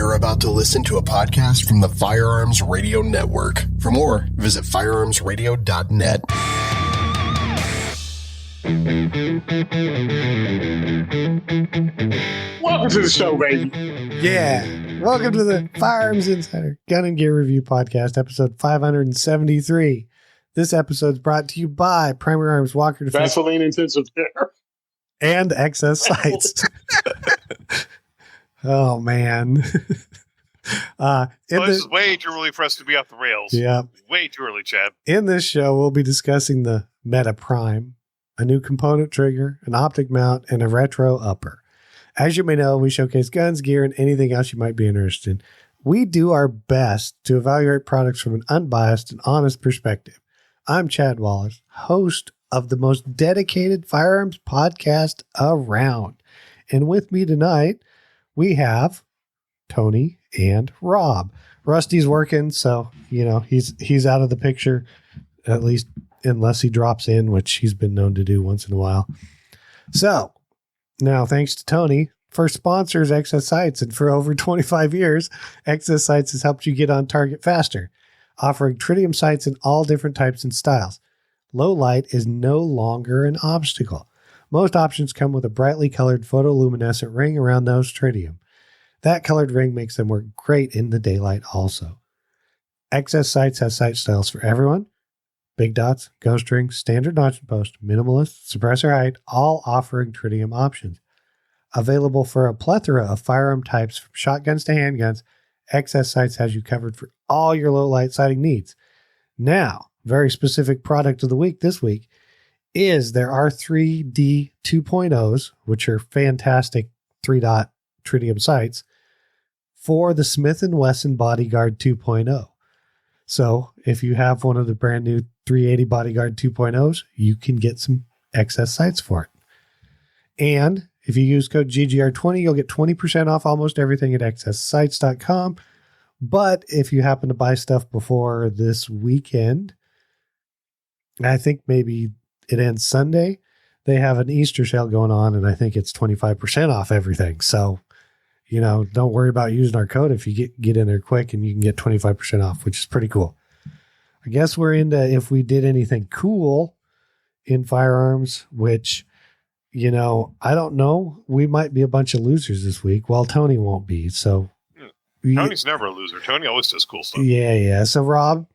You're about to listen to a podcast from the Firearms Radio Network. For more, visit firearmsradio.net. Welcome to the show, baby. Yeah. Welcome to the Firearms Insider Gun and Gear Review Podcast, episode 573. This episode is brought to you by Primary Arms Walker Defense Vaseline Intensive Care and Excess Sights. Oh, man. This is way too early for us to be off the rails. Yeah. Way too early, Chad. In this show, we'll be discussing the Mete Prime, a new component trigger, an optic mount, and a retro upper. As you may know, we showcase guns, gear, and anything else you might be interested in. We do our best to evaluate products from an unbiased and honest perspective. I'm Chad Wallace, host of the most dedicated firearms podcast around. And with me tonight, we have Tony and Rob. Rusty's working, so, you know, he's out of the picture, at least unless he drops in, which he's been known to do once in a while. So, now, thanks to Tony, first sponsor is Excess Sights, and for over 25 years, Excess Sights has helped you get on target faster, offering tritium sights in all different types and styles. Low light is no longer an obstacle. Most options come with a brightly colored photoluminescent ring around those tritium. That colored ring makes them work great in the daylight also. Excess Sights has sight styles for everyone. Big dots, ghost rings, standard notch and post, minimalist, suppressor height, all offering tritium options. Available for a plethora of firearm types from shotguns to handguns, Excess Sights has you covered for all your low light sighting needs. Now, very specific product of the week this week is their R3D 2.0s, which are fantastic 3-dot tritium sights, for the Smith & Wesson Bodyguard 2.0. So if you have one of the brand new 380 Bodyguard 2.0s, you can get some Excess Sights for it. And if you use code GGR20, you'll get 20% off almost everything at excesssights.com. But if you happen to buy stuff before this weekend, I think maybe it ends Sunday, they have an Easter sale going on, and I think it's 25% off everything. So, you know, don't worry about using our code if you get in there quick, and you can get 25% off, which is pretty cool. I guess we're into if we did anything cool in firearms, which, you know, I don't know. We might be a bunch of losers this week. Well, Tony won't be. So Tony's never a loser. Tony always does cool stuff. Yeah. So Rob,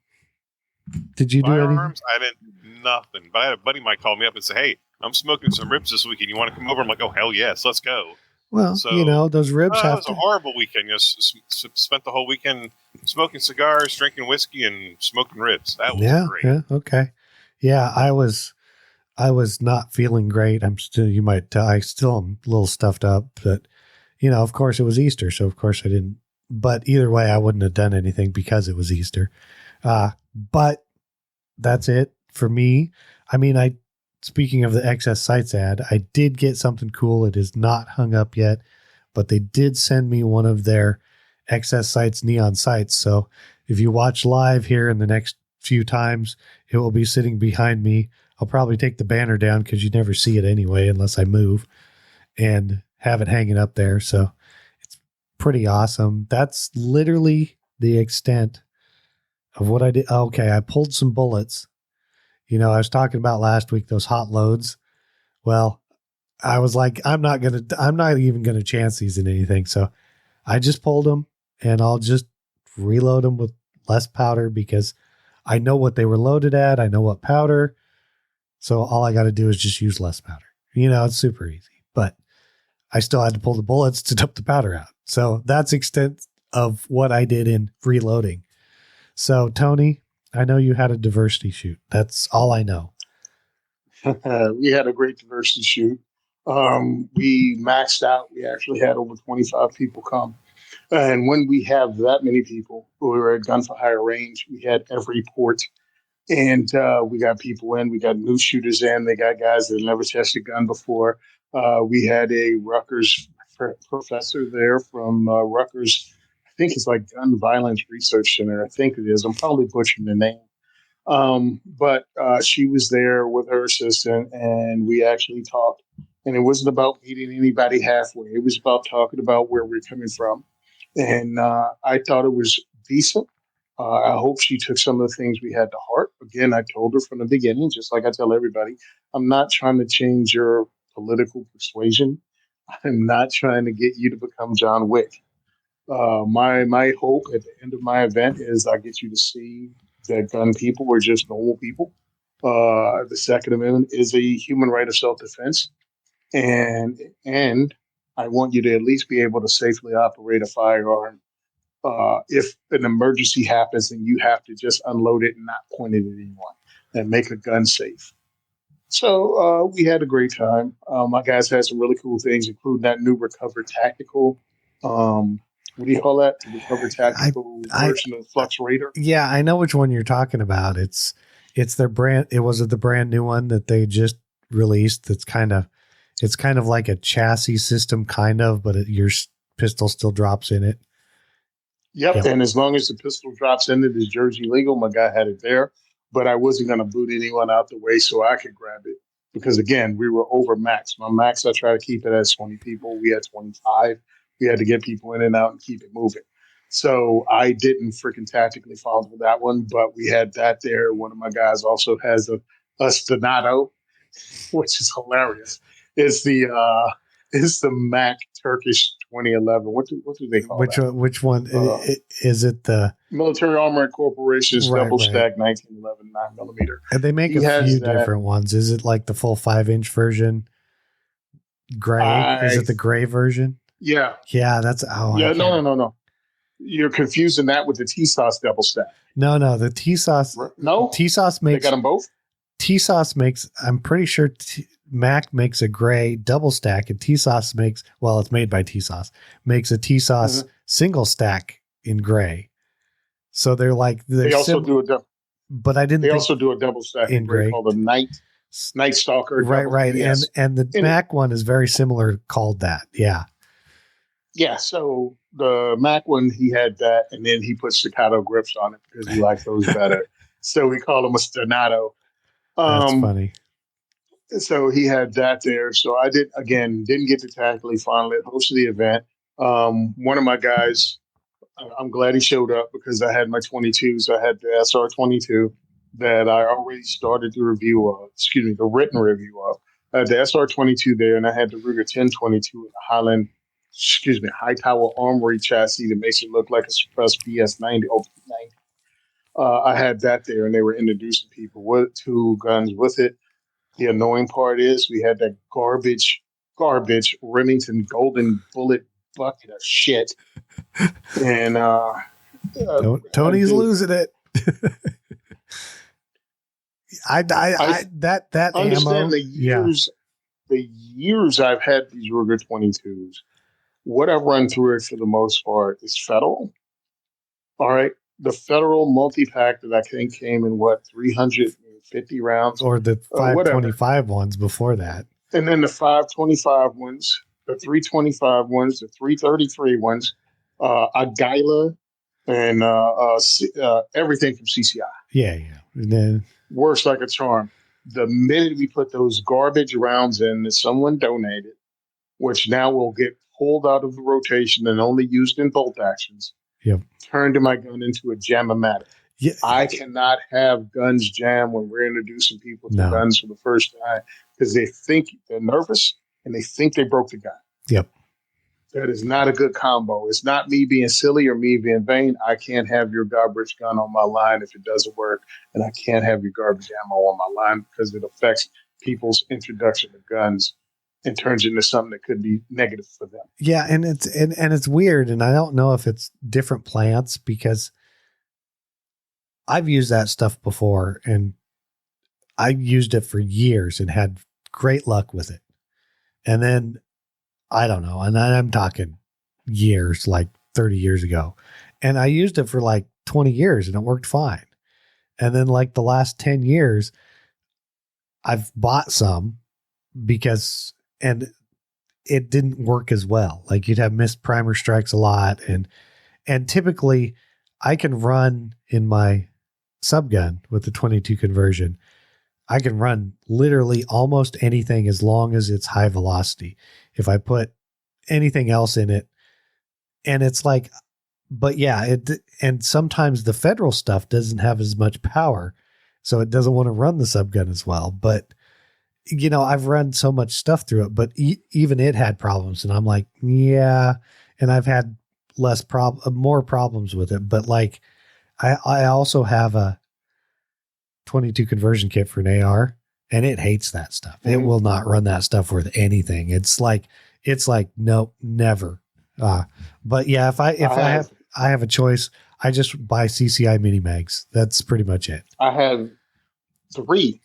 did you do anything? Firearms? I didn't nothing. But I had a buddy of mine call me up and say, "Hey, I'm smoking some ribs this weekend. You want to come over?" I'm like, "Oh, hell yes, let's go." Well, so, you know, those ribs have it was a horrible weekend. You spent the whole weekend smoking cigars, drinking whiskey, and smoking ribs. That was great. Yeah, okay. Yeah, I was not feeling great. I'm still, you might tell, I still am a little stuffed up, but, you know, of course it was Easter, so of course I didn't. But either way, I wouldn't have done anything because it was Easter. But that's it for me. I mean, speaking of the Excess Sights ad, I did get something cool. It is not hung up yet, but they did send me one of their Excess Sights neon sights. So if you watch live here in the next few times, it will be sitting behind me. I'll probably take the banner down because you never see it anyway, unless I move, and have it hanging up there. So it's pretty awesome. That's literally the extent of what I did. Okay. I pulled some bullets. You know, I was talking about last week, those hot loads. Well, I was like, I'm not even going to chance these in anything. So I just pulled them, and I'll just reload them with less powder because I know what they were loaded at. I know what powder. So all I got to do is just use less powder. You know, it's super easy, but I still had to pull the bullets to dump the powder out. So that's extent of what I did in reloading. So Tony, I know you had a diversity shoot. That's all I know. We had a great diversity shoot. We maxed out. We actually had over 25 people come. And when we have that many people who are at gun for hire range, we had every port. And we got people in. We got new shooters in. They got guys that never tested a gun before. We had a Rutgers professor there from Rutgers. I think it's like Gun Violence Research Center. I think it is. I'm probably butchering the name. But she was there with her assistant, and we actually talked. And it wasn't about meeting anybody halfway. It was about talking about where we're coming from. And I thought it was decent. I hope she took some of the things we had to heart. Again, I told her from the beginning, just like I tell everybody, I'm not trying to change your political persuasion. I'm not trying to get you to become John Wick. My hope at the end of my event is I get you to see that gun people are just normal people. The Second Amendment is a human right of self defense, and I want you to at least be able to safely operate a firearm. If an emergency happens and you have to just unload it and not point it at anyone and make a gun safe. So we had a great time. My guys had some really cool things, including that new Recover Tactical. What do you call that? The Recover Tactical version of Flux Raider. Yeah, I know which one you're talking about. It's their brand. It was the brand new one that they just released. It's kind of like a chassis system, kind of, but your pistol still drops in it. Yep. And as long as the pistol drops in it is Jersey legal, my guy had it there. But I wasn't going to boot anyone out the way so I could grab it. Because, again, we were over max. My max, I try to keep it at 20 people. We had 25. We had to get people in and out and keep it moving. So I didn't freaking tactically follow that one. But we had that there. One of my guys also has a Stonato, which is hilarious. It's the Mac Turkish 2011. What do they call that? Which one is it? The Military Armament Corporation's double stack 1911 9mm. And they make a few different ones. Is it like the full 5-inch version? Gray? Is it the gray version? Yeah. Yeah, that's no. You're confusing that with the TSOS double stack. No, the TSOS. No, TSOS makes. They got them both. TSOS makes. I'm pretty sure Mac makes a gray double stack, and TSOS makes. Well, it's made by TSOS. Makes a TSOS single stack in gray. So they're like they also do a double. But I didn't. They also do a double stack in gray called the Night Stalker. Right. Yes. And the Mac one is very similar, called that. Yeah. Yeah. So the Mac one, he had that, and then he put staccato grips on it because he liked those better. So we call them a Stonato. That's funny. So he had that there. So I didn't get to tactically final it, hosted the event. One of my guys, I'm glad he showed up because I had my 22s. I had the SR22 that I already started the written review of. I had the SR22 there, and I had the Ruger 1022 and the High Tower Armory chassis that makes it look like a suppressed PS90, OP90. I had that there, and they were introducing people with 2 guns with it. The annoying part is we had that garbage Remington Golden Bullet bucket of shit. And Tony's losing it. I understand ammo, the years I've had these Ruger 22s. What I've run through it for the most part is Federal. All right. The Federal multi-pack that I think came in 350 rounds. Or the 525 ones before that. And then the 525 ones, the 325 ones, the 333 ones, Agila, and everything from CCI. Yeah. And then works like a charm. The minute we put those garbage rounds in that someone donated, which now will get pulled out of the rotation and only used in bolt actions, turned my gun into a jam-o-matic. Yeah. I cannot have guns jam when we're introducing people to guns for the first time because they think they're nervous and they think they broke the gun. Yep. That is not a good combo. It's not me being silly or me being vain. I can't have your garbage gun on my line if it doesn't work, and I can't have your garbage ammo on my line because it affects people's introduction to guns and turns into something that could be negative for them. Yeah, and it's weird, and I don't know if it's different plants because I've used that stuff before, and I used it for years and had great luck with it. And then I don't know. And I'm talking years, like 30 years ago. And I used it for like 20 years and it worked fine. And then like the last 10 years, I've bought some and it didn't work as well. Like you'd have missed primer strikes a lot. And typically I can run in my subgun with the 22 conversion. I can run literally almost anything as long as it's high velocity. If I put anything else in it, And it's like, but yeah, and sometimes the federal stuff doesn't have as much power, so it doesn't want to run the subgun as well. But, you know, I've run so much stuff through it, but even it had problems. And I'm like, yeah. And I've had more problems with it. But like, I also have a 22 conversion kit for an AR, and it hates that stuff. It will not run that stuff worth anything. It's like, nope, never. But yeah, if I have a choice, I just buy CCI mini mags. That's pretty much it. I have three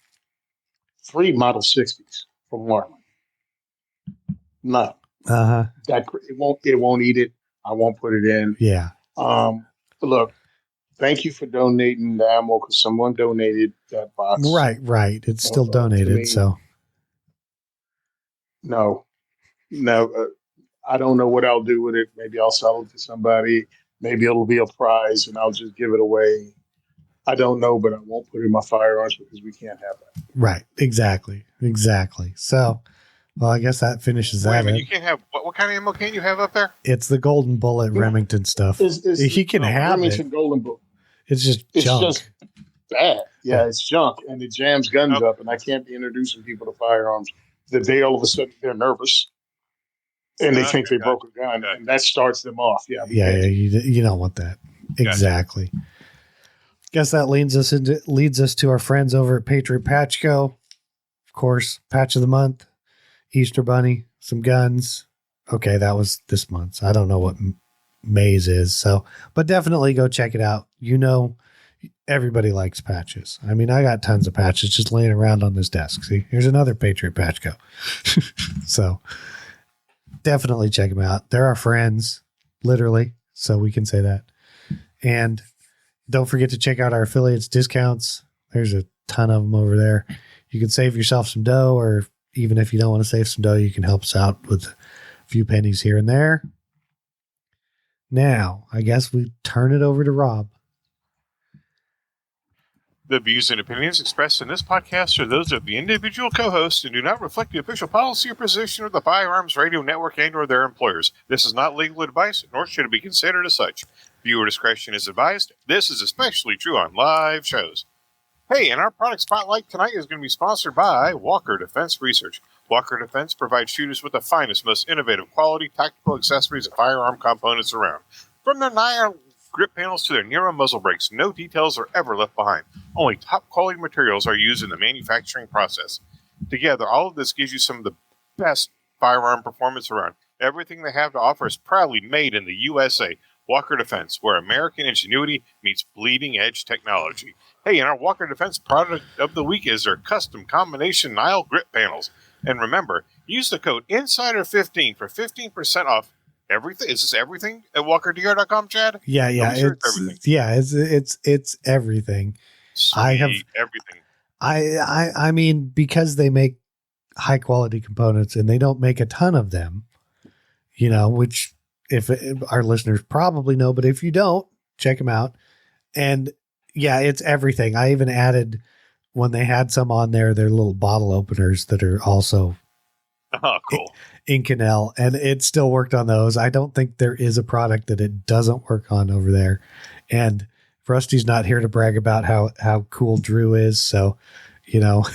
Model 60s from Walmart. None. It won't eat it. I won't put it in. Yeah. Look, thank you for donating the ammo because someone donated that box. Right. It's still donated. So no, I don't know what I'll do with it. Maybe I'll sell it to somebody. Maybe it'll be a prize and I'll just give it away. I don't know, but I won't put it in my firearms because we can't have that. Right. Exactly. So, well, I guess that finishes that. You can't have what kind of ammo can you have up there? It's the Golden Bullet Remington stuff. He can have Remington it. Golden Bullet. It's just junk. It's just bad. Yeah, it's junk, and it jams guns up, and I can't be introducing people to firearms. The day all of a sudden they're nervous, and they think they broke a gun, and that starts them off. Yeah, you don't want that. Exactly. Guess that leads us to our friends over at Patriot Patch Co. Of course, Patch of the Month, Easter Bunny, some guns. Okay, that was this month. So I don't know what May's is. So, but definitely go check it out. You know, everybody likes patches. I mean, I got tons of patches just laying around on this desk. See, here's another Patriot Patch Co. So definitely check them out. They're our friends, literally. So we can say that. And don't forget to check out our affiliates discounts. There's a ton of them over there. You can save yourself some dough, or even if you don't want to save some dough, you can help us out with a few pennies here and there. Now, I guess we turn it over to Rob. The views and opinions expressed in this podcast are those of the individual co-hosts and do not reflect the official policy or position of the Firearms Radio Network and or their employers. This is not legal advice, nor should it be considered as such. Viewer discretion is advised. This is especially true on live shows. Hey, and our product spotlight tonight is going to be sponsored by Walker Defense Research. Walker Defense provides shooters with the finest, most innovative quality tactical accessories and firearm components around. From their Nile grip panels to their Nero muzzle brakes, no details are ever left behind. Only top quality materials are used in the manufacturing process. Together, all of this gives you some of the best firearm performance around. Everything they have to offer is proudly made in the USA. Walker Defense, where American ingenuity meets bleeding-edge technology. Hey, and our Walker Defense product of the week is their custom combination Nile grip panels. And remember, use the code INSIDER15 for 15% off everything. Is this everything at WalkerDR.com, Chad? Yeah. It's everything. Sweet, I have everything. I mean, because they make high quality components and they don't make a ton of them, you know, which if our listeners probably know, but if you don't, check them out. And yeah, it's everything. I even added, when they had some on there, their little bottle openers that are also Cool. Inconel, and it still worked on those. I don't think there is a product that it doesn't work on over there. And Rusty's not here to brag about how cool Drew is. So, you know,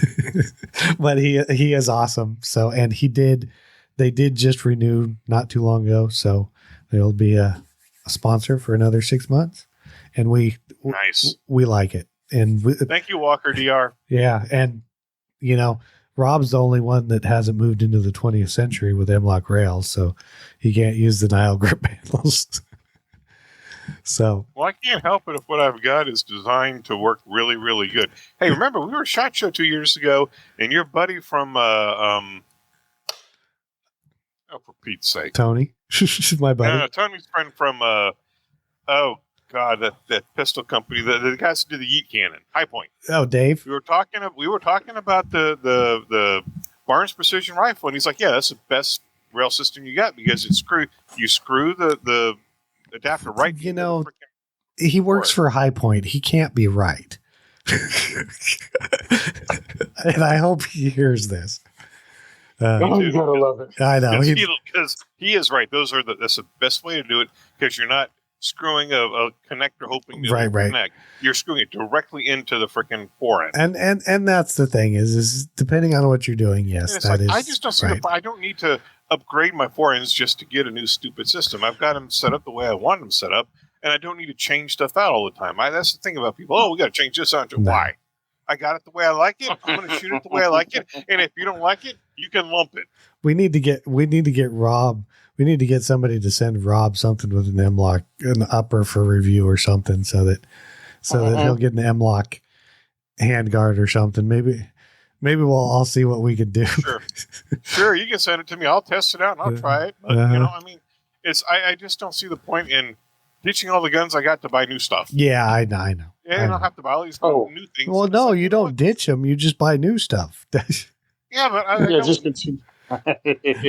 but he is awesome. So, and they did just renew not too long ago. So they'll be a sponsor for another 6 months. And we like it. And thank you, Walker DR. Yeah. And, you know, Rob's the only one that hasn't moved into the 20th century with M-Lock rails, so he can't use the Nile grip panels. So, well, I can't help it if what I've got is designed to work really, really good. Hey, remember we were at SHOT Show 2 years ago, and your buddy from for Pete's sake, Tony, my buddy. No, Tony's friend from that pistol company, the guys who did the Yeet cannon, High Point. Oh, Dave. We were talking about the Barnes Precision rifle, and he's like, "Yeah, that's the best rail system you got because you screw the adapter right." You know, he works for High Point. He can't be right. And I hope he hears this. Oh, you gotta love it. I know. Because he is right. That's the best way to do it, because you're not screwing a connector hoping to connect. You're screwing it directly into the freaking forend. And that's the thing is depending on what you're doing, yes, that is. I just don't see I don't need to upgrade my forends just to get a new stupid system. I've got them set up the way I want them set up, and I don't need to change stuff out all the time. That's the thing about people. Oh, we got to change this out. No. Why? I got it the way I like it. I'm going to shoot it the way I like it. And if you don't like it, you can lump it. We need to get Rob. We need to get somebody to send Rob something with an M-lock, an upper for review or something, so that he'll get an M-lock handguard or something. Maybe we'll all see what we can do. Sure. You can send it to me. I'll test it out and I'll try it. But, I just don't see the point in ditching all the guns I got to buy new stuff. Yeah, I know. And I don't have to buy all these new things. Well, no, you don't ditch them. You just buy new stuff. Yeah, but just continue.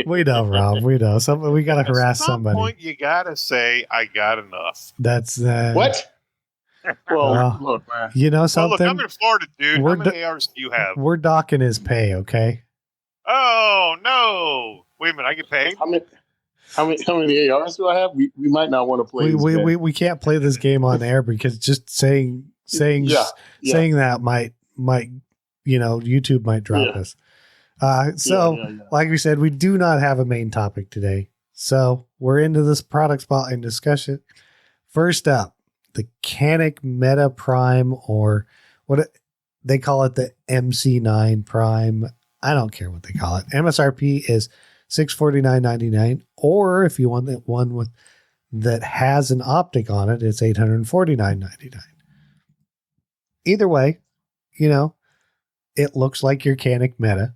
We know, Rob. We know. We got to harass somebody. At some point, you got to say, I got enough. That's what? Well, look, man. You know something? Well, look, I'm in Florida, dude. How many ARs do you have? We're docking his pay, okay? Oh, no. Wait a minute. I get paid? How many ARs do I have? We might not want to play. We can't play this game on air because just saying that might YouTube might drop us. Like we said, we do not have a main topic today, so we're into this product spotlight discussion. First up, the Canik Mete Prime, or they call it the MC9 Prime. I don't care what they call it. MSRP is $649.99, or if you want that one that has an optic on it, it's $849.99. Either way, it looks like your Canik Mete.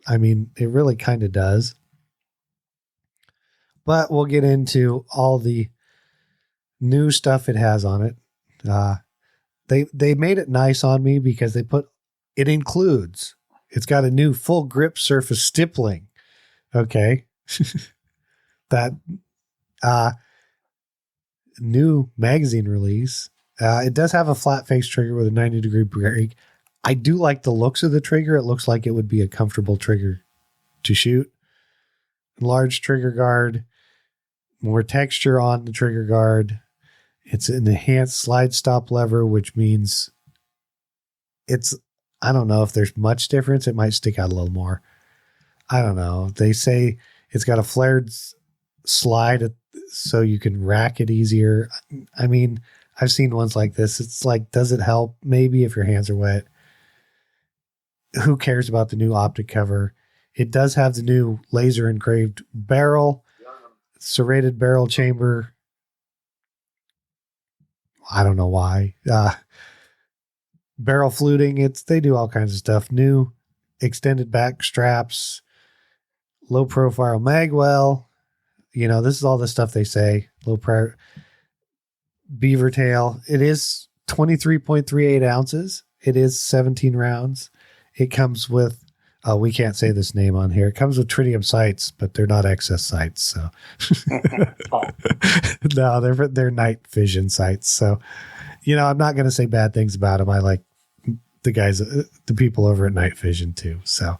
I mean, it really kind of does. But we'll get into all the new stuff it has on it. They made it nice on me because it's got a new full grip surface stippling. Okay. That new magazine release. It does have a flat face trigger with a 90-degree break. I do like the looks of the trigger. It looks like it would be a comfortable trigger to shoot. Large trigger guard, more texture on the trigger guard. It's an enhanced slide stop lever, which means I don't know if there's much difference. It might stick out a little more. I don't know. They say it's got a flared slide so you can rack it easier. I mean, I've seen ones like this. It's like, does it help? Maybe if your hands are wet. Who cares about the new optic cover? It does have the new laser engraved barrel, serrated barrel chamber. I don't know why. Barrel fluting. They do all kinds of stuff. New extended back straps, low profile magwell. This is all the stuff they say. Beaver tail. It is 23.38 ounces. It is 17 rounds. It comes with, we can't say this name on here. It comes with tritium sights, but they're not XS sights. So no, they're night vision sights. So, I'm not going to say bad things about them. I like the people over at Night Vision too. So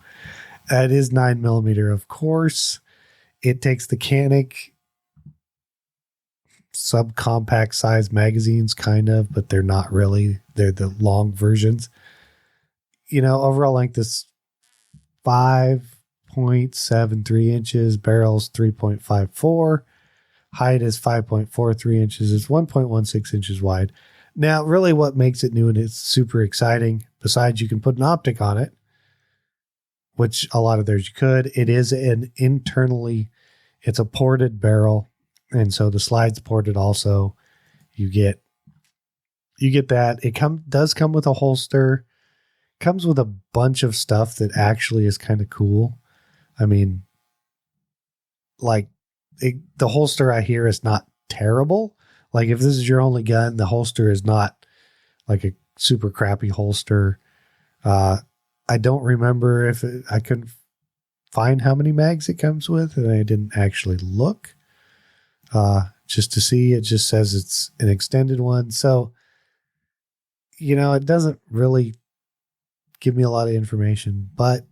it is 9mm, of course. It takes the Canik subcompact size magazines, kind of, but they're not really. They're the long versions. Overall length is 5.73 inches. Barrel's 3.54. Height is 5.43 inches. It's 1.16 inches wide. Now, really what makes it new and it's super exciting, besides you can put an optic on it, which a lot of theirs you could, it is it's a ported barrel. And so the slide's ported also. You get that. It does come with a holster. Comes with a bunch of stuff that actually is kind of cool. I mean, the holster I hear is not terrible. Like if this is your only gun, the holster is not like a super crappy holster. I don't remember I couldn't find how many mags it comes with, and I didn't actually look just to see. It just says it's an extended one. So, it doesn't really give me a lot of information, but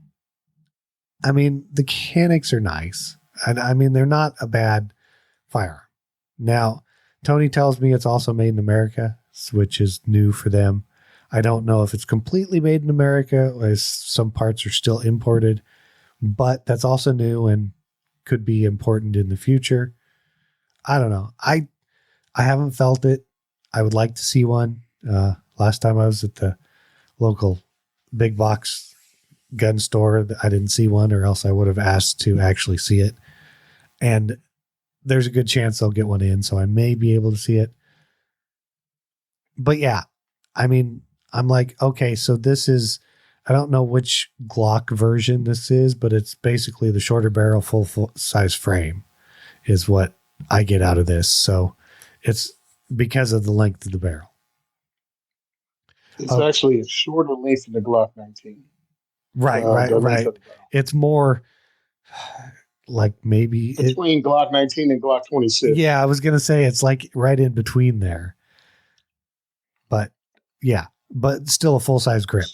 I mean, the mechanics are nice. And I mean, they're not a bad firearm. Now, Tony tells me it's also made in America, which is new for them. I don't know if it's completely made in America, as some parts are still imported, but that's also new and could be important in the future. I don't know. I haven't felt it. I would like to see one. Last time I was at the local big box gun store, I didn't see one, or else I would have asked to actually see it. And there's a good chance I'll get one in, so I may be able to see it. But yeah, I mean, I'm like, okay, so this is, I don't know which Glock version this is, but it's basically the shorter barrel, full size frame is what I get out of this. So it's because of the length of the barrel. It's actually a shorter length than the Glock 19. Right. It's more like maybe between Glock 19 and Glock 26. Yeah, I was going to say it's like right in between there. But yeah, but still a full-size grip.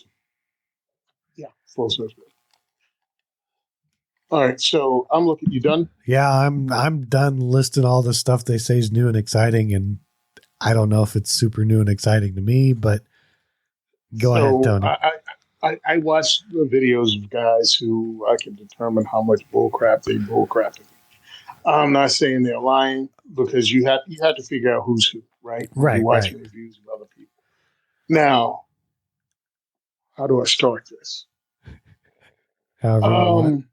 Yeah, full-size grip. All right, so I'm looking. You done? Yeah, I'm done listing all the stuff they say is new and exciting, and I don't know if it's super new and exciting to me, but go ahead, Tony. I watched the videos of guys who I can determine how much bullcrap they bullcrapping. I'm not saying they're lying, because you have to figure out who's who, right? Right. You watch reviews of other people. Now, how do I start this? Canik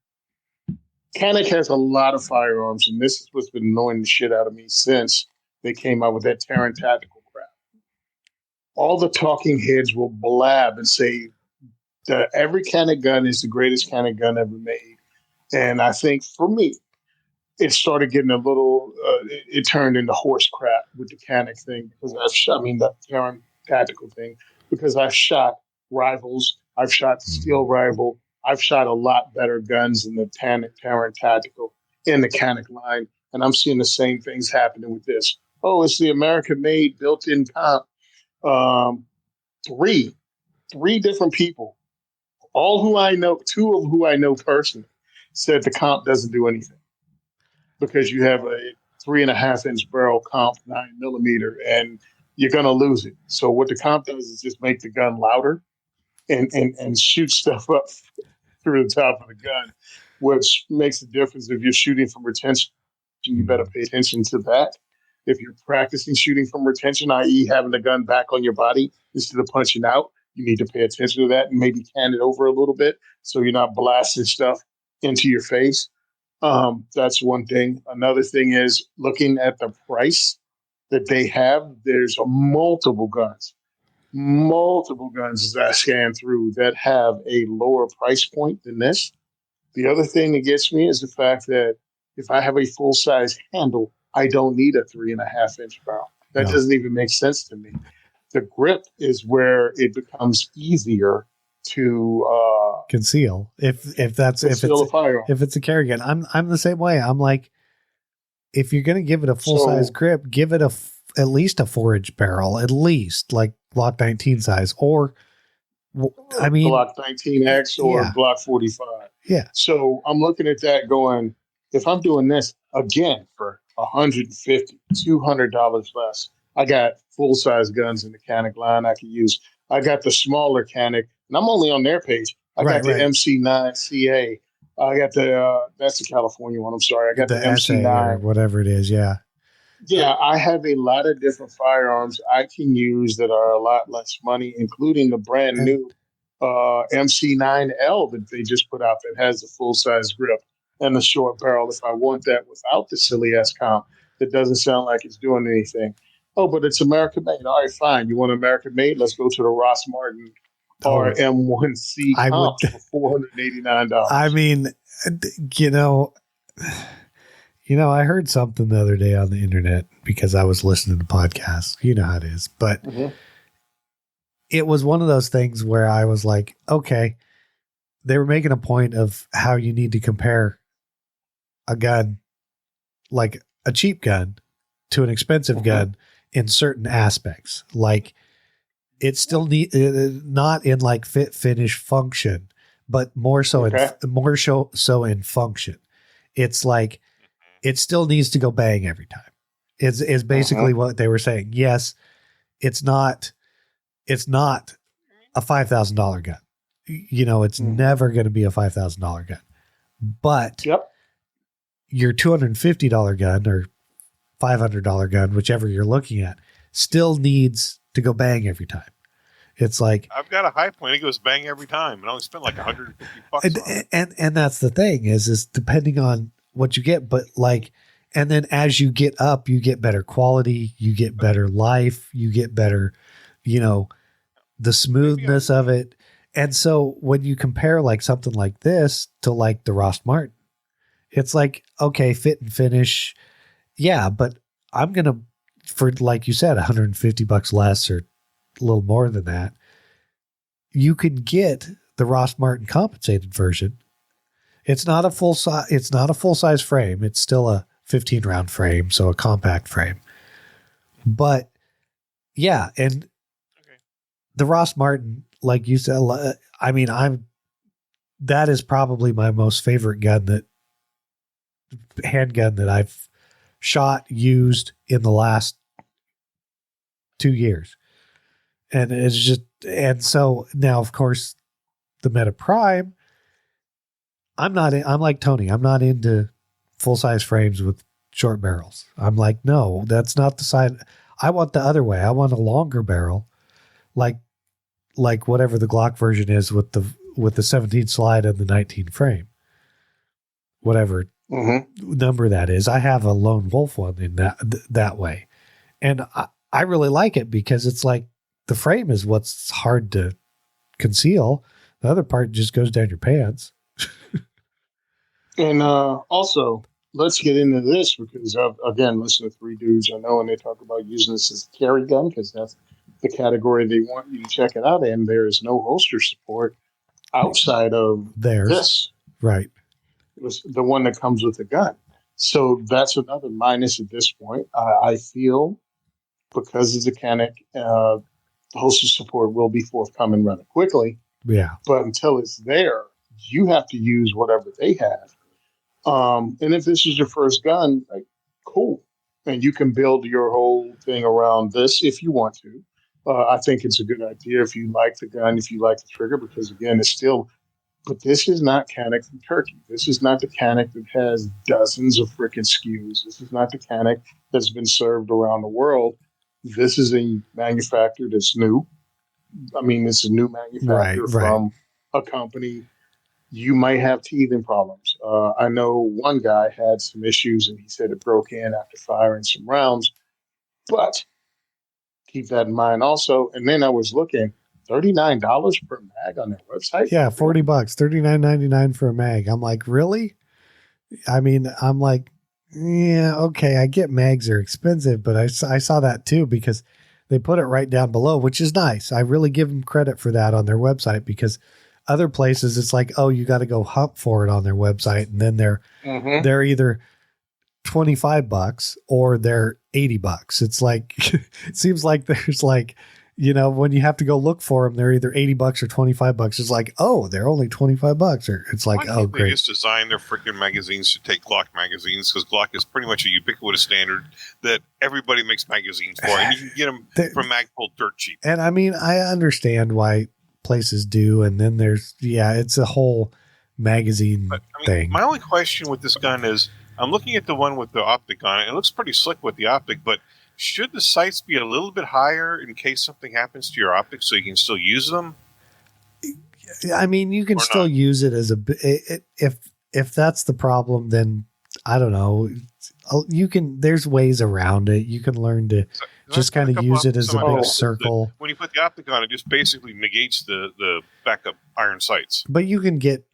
has a lot of firearms, and this is what's been annoying the shit out of me since they came out with that Terran tactical crap. All the talking heads will blab and say that every Canik gun is the greatest Canik gun ever made. And I think for me, it started getting a little, it turned into horse crap with the Canik thing, because the Terran tactical thing, because I've shot rivals, I've shot Steel Rival, I've shot a lot better guns than the Terran tactical in the Canik line, and I'm seeing the same things happening with this. Oh, it's the American-made built-in comp. Three different people, all who I know, two of who I know personally, said the comp doesn't do anything, because you have a 3.5-inch barrel comp 9mm, and you're going to lose it. So what the comp does is just make the gun louder and shoot stuff up through the top of the gun, which makes a difference. If you're shooting from retention, you better pay attention to that. If you're practicing shooting from retention, i.e. having the gun back on your body instead of punching out, you need to pay attention to that and maybe can it over a little bit so you're not blasting stuff into your face. That's one thing. Another thing is looking at the price that they have. There's multiple guns that I scan through that have a lower price point than this. The other thing that gets me is the fact that if I have a full-size handle, I don't need a 3.5-inch barrel. That doesn't even make sense to me. The grip is where it becomes easier to conceal if it's a carry gun. I'm the same way. I'm like, if you're going to give it a full-size grip, give it at least a 4-inch barrel, at least like Glock 19 size, or I mean Glock 19X or Glock 45. Yeah. So I'm looking at that going, if I'm doing this again for $150, $200 less, I got full-size guns in the Canik line I can use. I got the smaller Canik, and I'm only on their page. I got the MC9CA. I got that's the California one. I'm sorry. I got the MC9 or whatever it is. Yeah. Yeah, I have a lot of different firearms I can use that are a lot less money, including the brand new MC9L that they just put out that has the full-size grip and the short barrel. If I want that without the silly-ass comp, that doesn't sound like it's doing anything. Oh, but it's American-made. All right, fine. You want American-made? Let's go to the Ross Martin RM1C comp for $489. I mean, I heard something the other day on the internet because I was listening to podcasts. You know how it is. But it was one of those things where I was like, okay, they were making a point of how you need to compare a gun, like a cheap gun, to an expensive gun in certain aspects. Like, it still not in like fit, finish, function, but more so Okay. so in function. It's like it still needs to go bang every time. Is basically what they were saying. Yes, it's not a $5,000 gun. It's never going to be a $5,000 gun. But Yep. your $250 gun or $500 gun, whichever you're looking at, still needs to go bang every time. It's like I've got a high point. It goes bang every time, and I only spent like $150 on it. and that's the thing is depending on what you get, but like, and then as you get up, you get better quality, you get better life, you get better, the smoothness of it. And so when you compare like something like this to like the Ross Martin, it's like, okay, fit and finish. Yeah. But I'm going to, for like you said, $150 less or a little more than that, you can get the Ross Martin compensated version. It's not a full size frame. It's still a 15 round frame. So a compact frame, but yeah. And the Ross Martin, like you said, I mean, that is probably my most favorite handgun that I've shot, used in the last 2 years. And it's just, and so now, of course, the Mete Prime, I'm like Tony, I'm not into full size frames with short barrels. I'm like, no, that's not the side. I want the other way. I want a longer barrel, like whatever the Glock version is with the 17 slide and the 19 frame, whatever number that is. I have a Lone Wolf one in that way. And I really like it because it's like the frame is what's hard to conceal. The other part just goes down your pants. And also, let's get into this because I've, again, listen to three dudes I know, and they talk about using this as a carry gun because that's the category they want you to check it out in. There is no holster support outside of this. Right. It was the one that comes with the gun. So that's another minus at this point. I feel because it's a Canic, the holster support will be forthcoming rather quickly. Yeah. But until it's there, you have to use whatever they have. And if this is your first gun, like, cool. And you can build your whole thing around this if you want to. I think it's a good idea if you like the gun, if you like the trigger, because again, it's still, but this is not Canic from Turkey. This is not the Canic that has dozens of freaking SKUs. This is not the Canic that's been served around the world. This is a manufacturer that's new. I mean, it's a new manufacturer from a company. You might have teething problems. I know one guy had some issues and he said it broke in after firing some rounds, but keep that in mind also. And then I was looking, $39 per mag on their website. Yeah, $40, $39.99 for a mag. I'm like, really? I mean, I'm like, yeah, okay, I get mags are expensive, but I saw that too because they put it right down below, which is nice. I really give them credit for that on their website because other places it's like, oh, you got to go hump for it on their website, and then they're either $25 or they're $80. It's like it seems like there's like, when you have to go look for them, they're either $80 or $25. It's like, oh, they're only $25, or it's like, oh, great. They just designed their freaking magazines to take Glock magazines because Glock is pretty much a ubiquitous standard that everybody makes magazines for, and you can get them from Magpul dirt cheap. And I mean, I understand why places do, and then it's a whole magazine thing. My only question with this gun is, I'm looking at the one with the optic on it. It looks pretty slick with the optic, but should the sights be a little bit higher in case something happens to your optics so you can still use them? I mean, you can still use it as if that's the problem, then I don't know. There's ways around it. You can learn to just kind of use it as a big circle. When you put the optic on, it just basically negates the backup iron sights. But you can get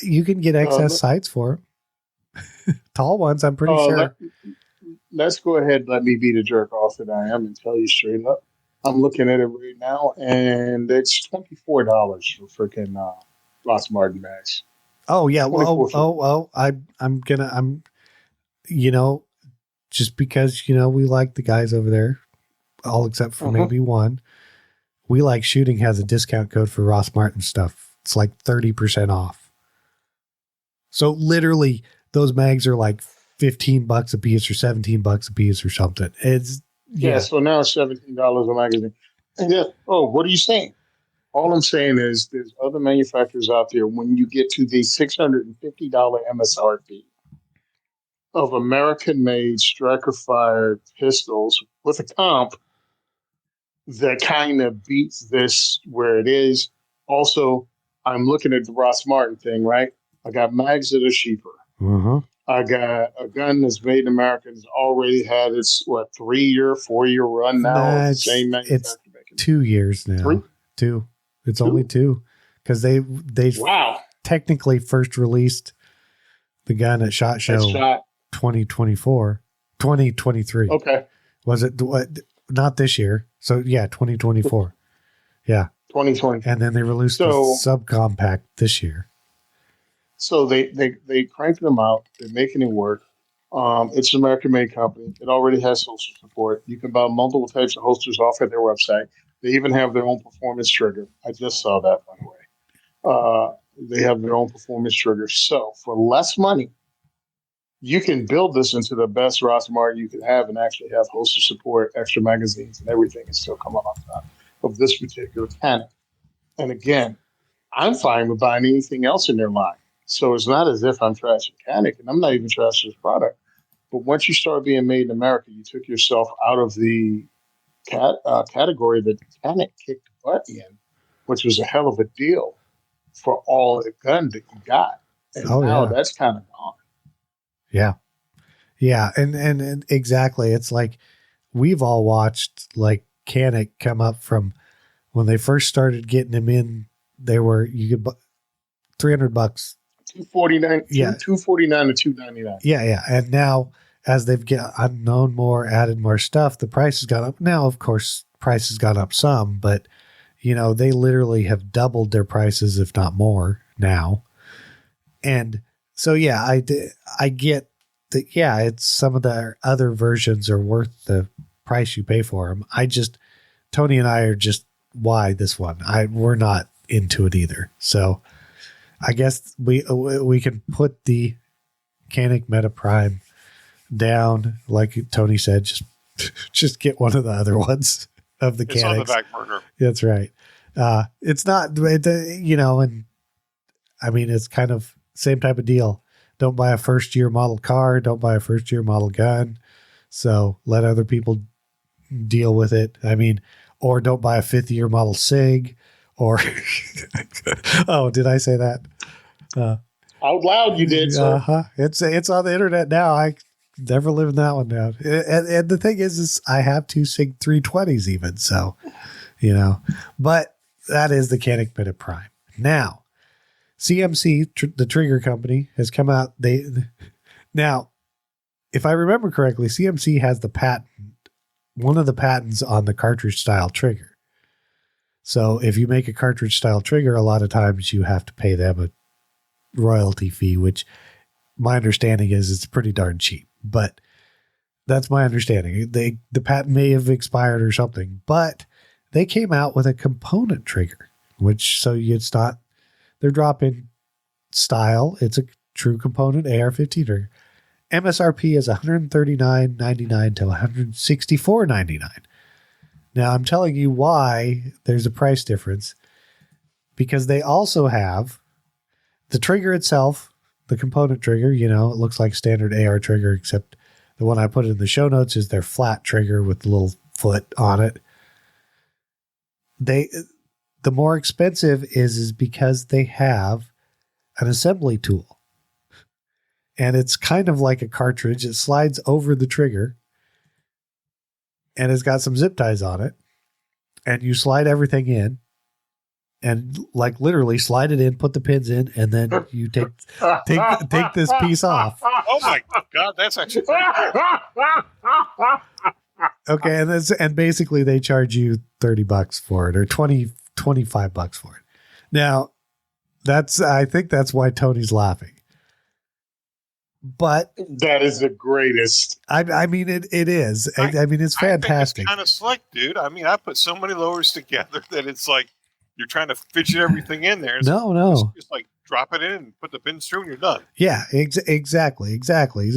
excess sights for them. Tall ones, I'm pretty sure. Let's go ahead. Let me be the jerk off that I am and tell you straight up. I'm looking at it right now, and it's $24 for freaking Ross Martin mags. Oh yeah. Well, I'm just because we like the guys over there, all except for maybe one. We Like Shooting has a discount code for Ross Martin stuff it's like 30% off. So literally those mags are like $15 a piece or $17 a piece or something. It's So now it's $17 a magazine. And what are you saying? All I'm saying is there's other manufacturers out there. When you get to the $650 MSRP of American-made striker-fired pistols with a comp that kind of beats this where it is. Also, I'm looking at the Ross Martin thing, right? I got mags that are cheaper. uh-huh. I got a gun that's made in America that's already had its 3-year, 4-year run now. It's Same manufacturer. 2 years now. 3? 2. It's only 2 because they technically first released the gun at SHOT Show 2023. Okay. Was it not this year? So yeah, 2024. Yeah, 2020. and then they released the subcompact this year. So they cranked them out. They're making it work. It's an American-made company. It already has holster support. You can buy multiple types of holsters off at their website. They even have their own performance trigger. I just saw that, by the way. They have their own performance trigger. So for less money, you can build this into the best Ross Martin you can have and actually have holster support, extra magazines, and everything, and still come on top of this particular cannon. And again, I'm fine with buying anything else in their line. So it's not as if I'm trashing Canik, and I'm not even trashing this product. But once you start being made in America, you took yourself out of the category that Canik kicked butt in, which was a hell of a deal for all the gun that you got. And now that's kind of gone. Yeah. Yeah. And exactly. It's like we've all watched like Canik come up from when they first started getting them in, you could buy $300. $249. Yeah. $249 to $299. Yeah. Yeah. And now as they've known more, added more stuff, the price has gone up. Now, of course, price has gone up some, but they literally have doubled their prices, if not more now. And so, yeah, I get that. Yeah, it's some of the other versions are worth the price you pay for them. Tony and I are just, why this one? We're not into it either. So I guess we can put the Canik Mete Prime down, like Tony said. Just get one of the other ones of the Caniks. It's on the back burner. That's right. It's not, and I mean, it's kind of same type of deal. Don't buy a first-year model car. Don't buy a first-year model gun. So let other people deal with it. I mean, or don't buy a fifth-year model SIG. Or, oh, did I say that? Out loud, you did, sir. Uh-huh. It's on the internet now. I never lived that one down. And the thing is I have 2 SIG 320s even. So, but that is the Canik Mete Prime. Now, CMC, the trigger company, has come out. Now, if I remember correctly, CMC has one of the patents on the cartridge style trigger. So if you make a cartridge style trigger, a lot of times you have to pay them a royalty fee, which my understanding is it's pretty darn cheap. But that's my understanding. The patent may have expired or something, but they came out with a component trigger, they're drop-in style. It's a true component AR-15 trigger. MSRP is $139.99 to $164.99. Now, I'm telling you why there's a price difference, because they also have the trigger itself, the component trigger. It looks like standard AR trigger, except the one I put in the show notes is their flat trigger with the little foot on it. The more expensive is because they have an assembly tool, and it's kind of like a cartridge. It slides over the trigger, and it's got some zip ties on it, and you slide everything in, and like literally slide it in, put the pins in, and then you take this piece off. Oh my God, that's actually pretty cool. Okay, and basically they charge you $30 for it, or $25 for it. Now, I think that's why Tony's laughing. But that is the greatest. I mean, it is. I mean, it's fantastic. It's kind of slick, dude. I mean, I put so many lowers together that it's like, you're trying to fidget everything in there. No. Just like drop it in and put the pins through and you're done. Yeah, exactly.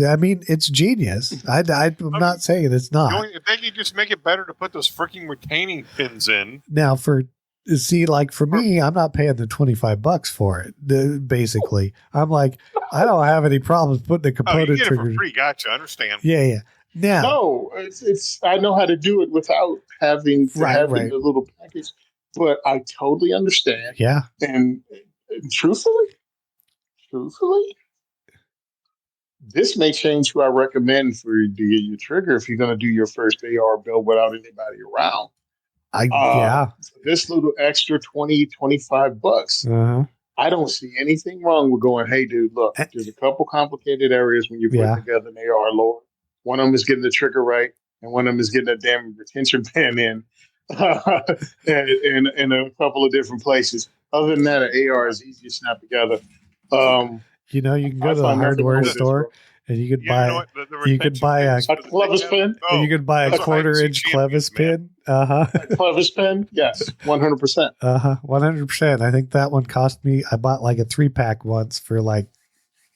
I mean, it's genius. I'm not saying it's not. If they could just make it better to put those freaking retaining pins in. Now, for me, I'm not paying the $25 for it. Basically, I'm like, I don't have any problems putting a component you get trigger. It for free. Gotcha. I understand. Yeah. Now, no, it's. I know how to do it without having the little package, but I totally understand. Yeah, and truthfully, this may change who I recommend for you to get your trigger if you're going to do your first AR build without anybody around. This little extra $20-$25. I don't see anything wrong with going, hey, dude, look, there's a couple complicated areas when you're putting together an AR lower. One of them is getting the trigger right, and one of them is getting a damn retention pin in, and in a couple of different places. Other than that, an AR is easy to snap together. you can go to the hardware store and you could buy a clevis pin. You could buy a 1/4-inch clevis pin. Clevis pin, yes, 100%. 100%. I think that one cost me. I bought like a 3-pack once for like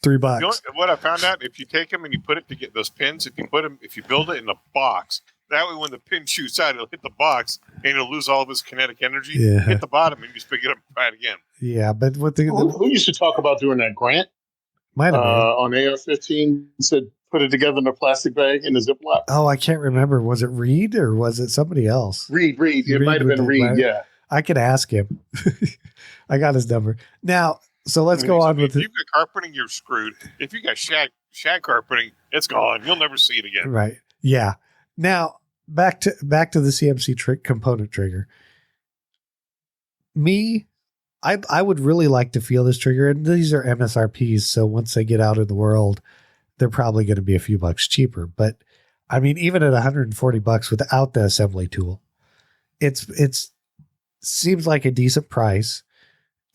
$3. You know what I found out? If you take them and you put it to get those pins, if you build it in a box, that way when the pin shoots out, it'll hit the box and it'll lose all of its kinetic energy. Hit the bottom and you just pick it up and try it again. Yeah, but with who used to talk about doing that? Grant? Might have been. On AR-15, said put it together in a plastic bag in a Ziploc. Oh, I can't remember. Was it Reed or was it somebody else? Reed. It might have been Reed, yeah. I could ask him. I got his number. Now, so let's go on with it. If you've got carpeting, you're screwed. If you got shag carpeting, it's gone. You'll never see it again. Right. Yeah. Now, back to the CMC component trigger. I would really like to feel this trigger, and these are MSRPs, so once they get out in the world, they're probably going to be a few bucks cheaper. But I mean, even at $140 without the assembly tool, it's seems like a decent price,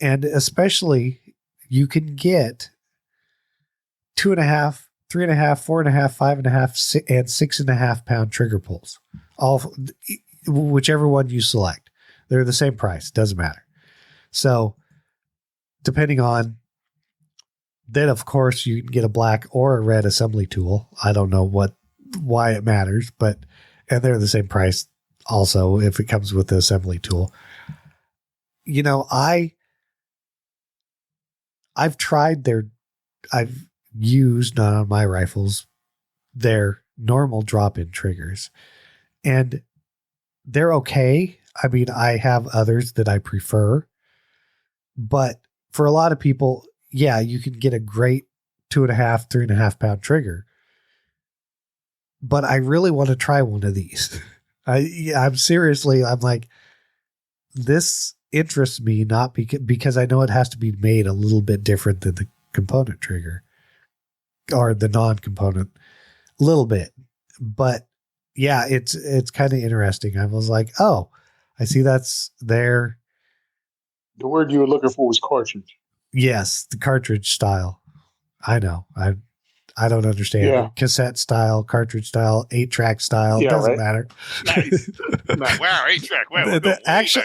and especially you can get 2.5, 3.5, 4.5, 5.5, and 6.5 pound trigger pulls, all whichever one you select. They're the same price, doesn't matter. So depending on then, of course, you can get a black or a red assembly tool. I don't know why it matters, and they're the same price also if it comes with the assembly tool. I've used, not on my rifles, their normal drop-in triggers, and they're okay. I mean, I have others that I prefer, but for a lot of people, yeah, you can get a great 2.5, 3.5 pound trigger, but I really want to try one of these. I'm like, this interests me, not because I know it has to be made a little bit different than the component trigger or the non-component a little bit, but yeah, it's kind of interesting. I was like, oh, I see that's there. The word you were looking for was cartridge. Yes, the cartridge style. I know. I don't understand. Yeah. Cassette style, cartridge style, 8-track style. Yeah, doesn't matter. Nice. Wow, 8-track. Wow,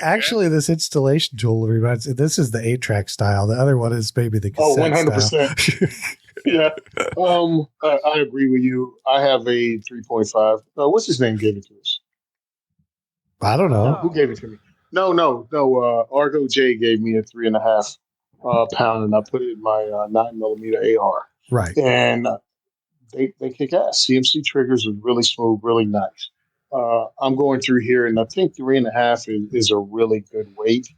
actually, this installation tool reminds me. This is the 8-track style. The other one is maybe the cassette 100%. Style. Yeah. I agree with you. I have a 3.5. What's his name gave it to us? I don't know. Who gave it to me? No. Argo J gave me a 3.5 pound, and I put it in my 9mm AR. Right. And they kick ass. CMC triggers are really smooth, really nice. I'm going through here, and I think 3.5 is a really good weight.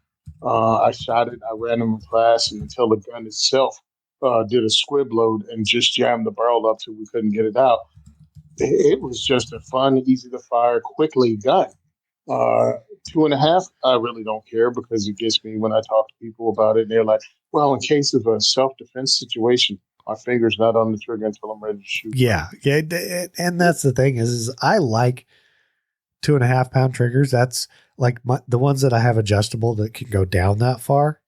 I shot it. I ran them in class, and until the gun itself did a squib load and just jammed the barrel up till we couldn't get it out. It was just a fun, easy to fire, quickly gun. 2.5, I really don't care because it gets me when I talk to people about it. And they're like, well, in case of a self-defense situation, my finger's not on the trigger until I'm ready to shoot. Yeah. And that's the thing is I like 2.5 pound triggers. That's like the ones that I have adjustable that can go down that far.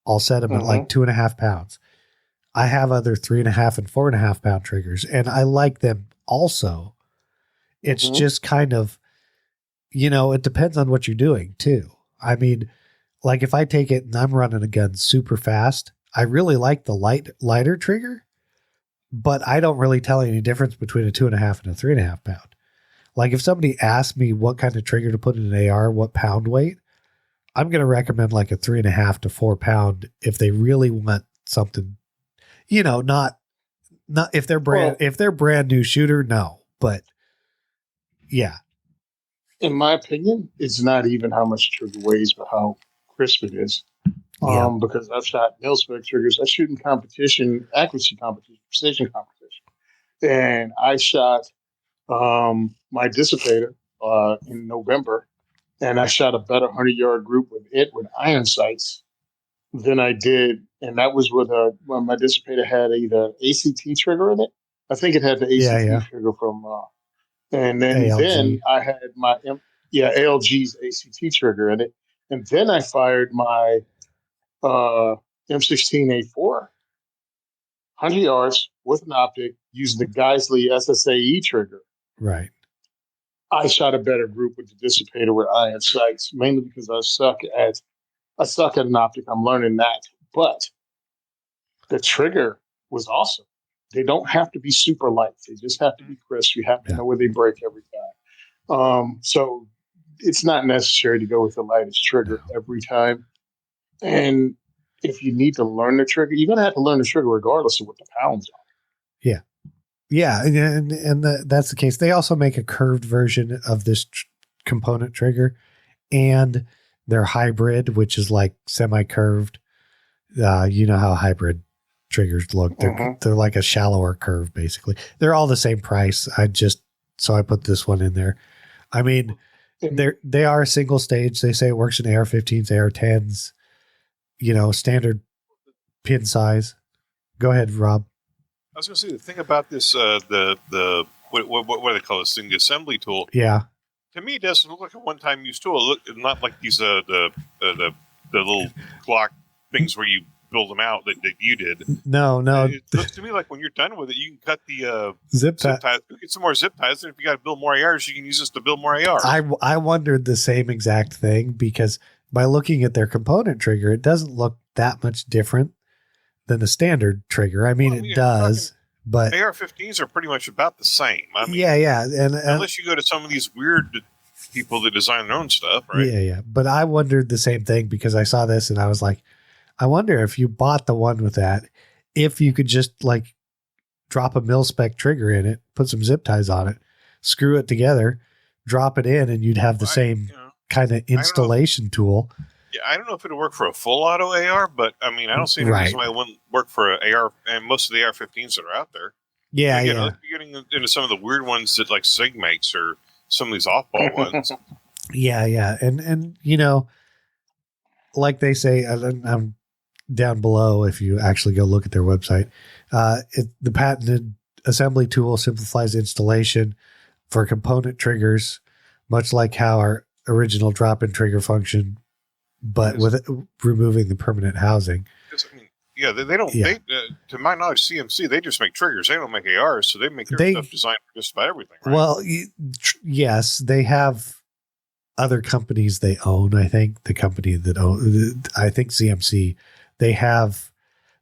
I'll set them at like 2.5 pounds. I have other 3.5 and 4.5 pound triggers, and I like them also. It's just kind of, it depends on what you're doing too. I mean, like if I take it and I'm running a gun super fast, I really like the lighter trigger, but I don't really tell any difference between a 2.5 and a 3.5 pound. Like if somebody asks me what kind of trigger to put in an AR, what pound weight, I'm going to recommend like a 3.5 to 4 pound if they really want something, not if they're brand new shooter, no, but yeah. In my opinion, it's not even how much trigger weighs, but how crisp it is. Yeah. Because I've shot mil-spec triggers. I shoot in competition, accuracy competition, precision competition. And I shot my dissipator in November, and I shot a better 100-yard group with iron sights than I did. And that was with when my dissipator had either ACT trigger in it. I think it had the ACT trigger from, and then ALG. I had my, ALG's ACT trigger in it. And then I fired my M16A4, 100 yards with an optic using the Geisley SSAE trigger. Right. I shot a better group with the dissipator with iron sights, mainly because I suck at an optic. I'm learning that. But the trigger was awesome. They don't have to be super light. They just have to be crisp. You have to know where they break every time. So it's not necessary to go with the lightest trigger every time. And if you need to learn the trigger, you're going to have to learn the trigger regardless of what the pounds are. Yeah. Yeah. And that's the case. They also make a curved version of this component trigger, and they're hybrid, which is like semi-curved. You know how hybrid triggers look. They're like a shallower curve, basically. They're all the same price. So I put this one in there. I mean, they are single stage. They say it works in AR-15s, AR-10s, standard pin size. Go ahead, Rob. I was going to say the thing about this, what do they call this thing? The assembly tool. Yeah. To me, it doesn't look like a one-time use tool. It look not like these the little Glock things where you build them out that you did. No. It looks to me like when you're done with it, you can cut the zip ties. Get some more zip ties, and if you got to build more ARs, you can use this to build more ARs. I wondered the same exact thing, because by looking at their component trigger, it doesn't look that much different than the standard trigger. I mean, it does, but AR-15s are pretty much about the same. I mean, yeah, and unless you go to some of these weird people that design their own stuff, right? Yeah. But I wondered the same thing, because I saw this and I was like, I wonder if you bought the one with that, if you could just like drop a mil-spec trigger in it, put some zip ties on it, screw it together, drop it in, and you'd have the same kind of installation tool. Yeah, I don't know if it'll work for a full auto AR, but I mean, I don't see any reason why it wouldn't work for an AR, and most of the AR-15s that are out there. Yeah. You're getting into some of the weird ones that like SIG makes, or some of these off-ball ones. Yeah. And like they say, I'm down below if you actually go look at their website. The patented assembly tool simplifies installation for component triggers, much like how our original drop-in trigger function, but with removing the permanent housing. I mean, they don't. Yeah. To my knowledge, CMC, they just make triggers. They don't make ARs, so they make their stuff designed for just about everything. Right? Well, yes, they have other companies they own. I think the company that I think CMC, they have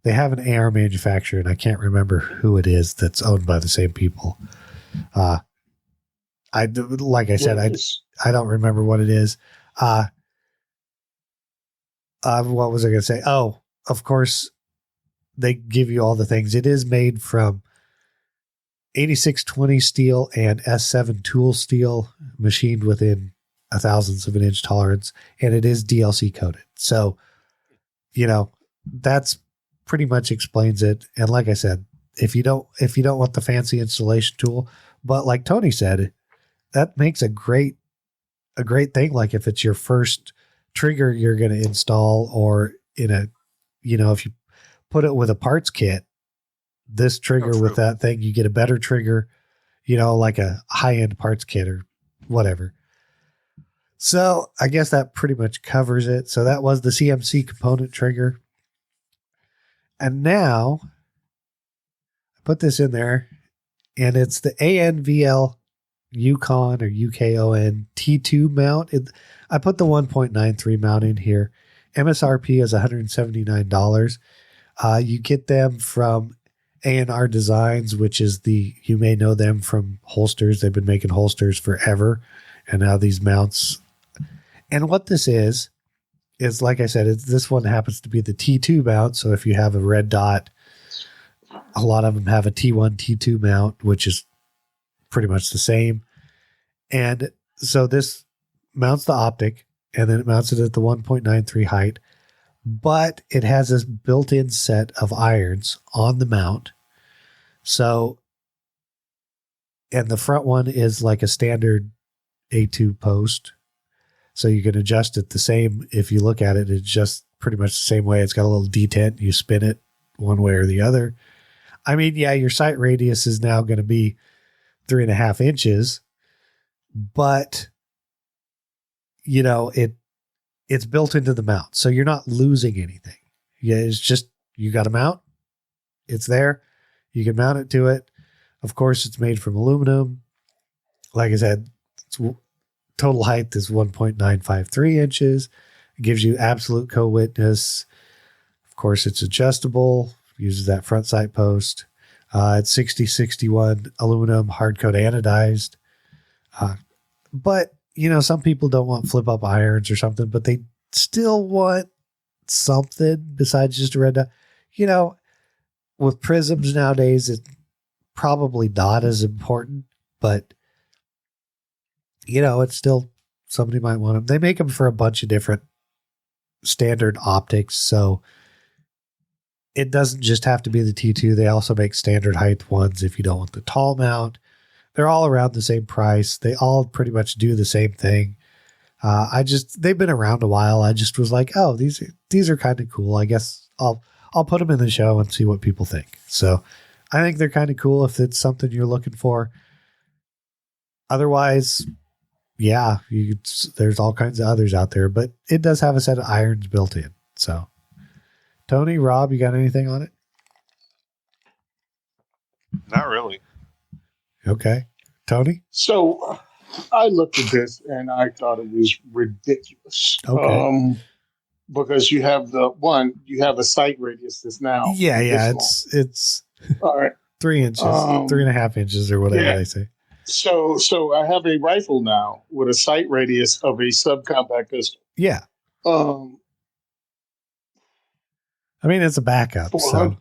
an AR manufacturer, and I can't remember who it is that's owned by the same people. I don't remember what it is. What was I going to say? Oh, of course, they give you all the things. It is made from 8620 steel and S7 tool steel, machined within a thousandth of an inch tolerance, and it is DLC coated. So, that's pretty much explains it. And like I said, if you don't want the fancy installation tool, but like Tony said, that makes a great thing. Like if it's your first trigger you're going to install, or if you put it with a parts kit, this trigger with that thing, you get a better trigger, like a high-end parts kit or whatever. So I guess that pretty much covers it. So that was the CMC component trigger. And now I put this in there, and it's the ANVL Yukon or UKON T2 mount. I put the 1.93 mount in here. MSRP is $179. You get them from A&R Designs, which is you may know them from holsters. They've been making holsters forever. And now these mounts. And what this is like I said, this one happens to be the T2 mount. So if you have a red dot, a lot of them have a T1, T2 mount, which is pretty much the same. And so this mounts the optic, and then it mounts it at the 1.93 height. But it has this built-in set of irons on the mount. So, and the front one is like a standard A2 post. So you can adjust it the same. If you look at it, it's just pretty much the same way. It's got a little detent. You spin it one way or the other. I mean, yeah, your sight radius is now going to be 3.5 inches, but it's built into the mount. So you're not losing anything. Yeah. It's just, you got a mount. It's there. You can mount it to it. Of course, it's made from aluminum. Like I said, total height is 1.953 inches. It gives you absolute co-witness. Of course, it's adjustable. Uses that front sight post. It's 6061 aluminum, hard coat anodized. But, some people don't want flip up irons or something, but they still want something besides just a red dot. With prisms nowadays, it's probably not as important, but it's still, somebody might want them. They make them for a bunch of different standard optics. So it doesn't just have to be the T2. They also make standard height ones if you don't want the tall mount. They're all around the same price. They all pretty much do the same thing. They've been around a while. I just was like, oh, these are kind of cool. I guess I'll put them in the show and see what people think. So I think they're kind of cool if it's something you're looking for. Otherwise, yeah, there's all kinds of others out there, but it does have a set of irons built in. So, Tony, Rob, you got anything on it? Not really. Okay. Tony? So I looked at this and I thought it was ridiculous. Okay. Because you have a sight radius that's now. Yeah. It's all right. 3 inches, 3.5 inches or whatever they say. So I have a rifle now with a sight radius of a subcompact pistol. Yeah. I mean, it's a backup. So.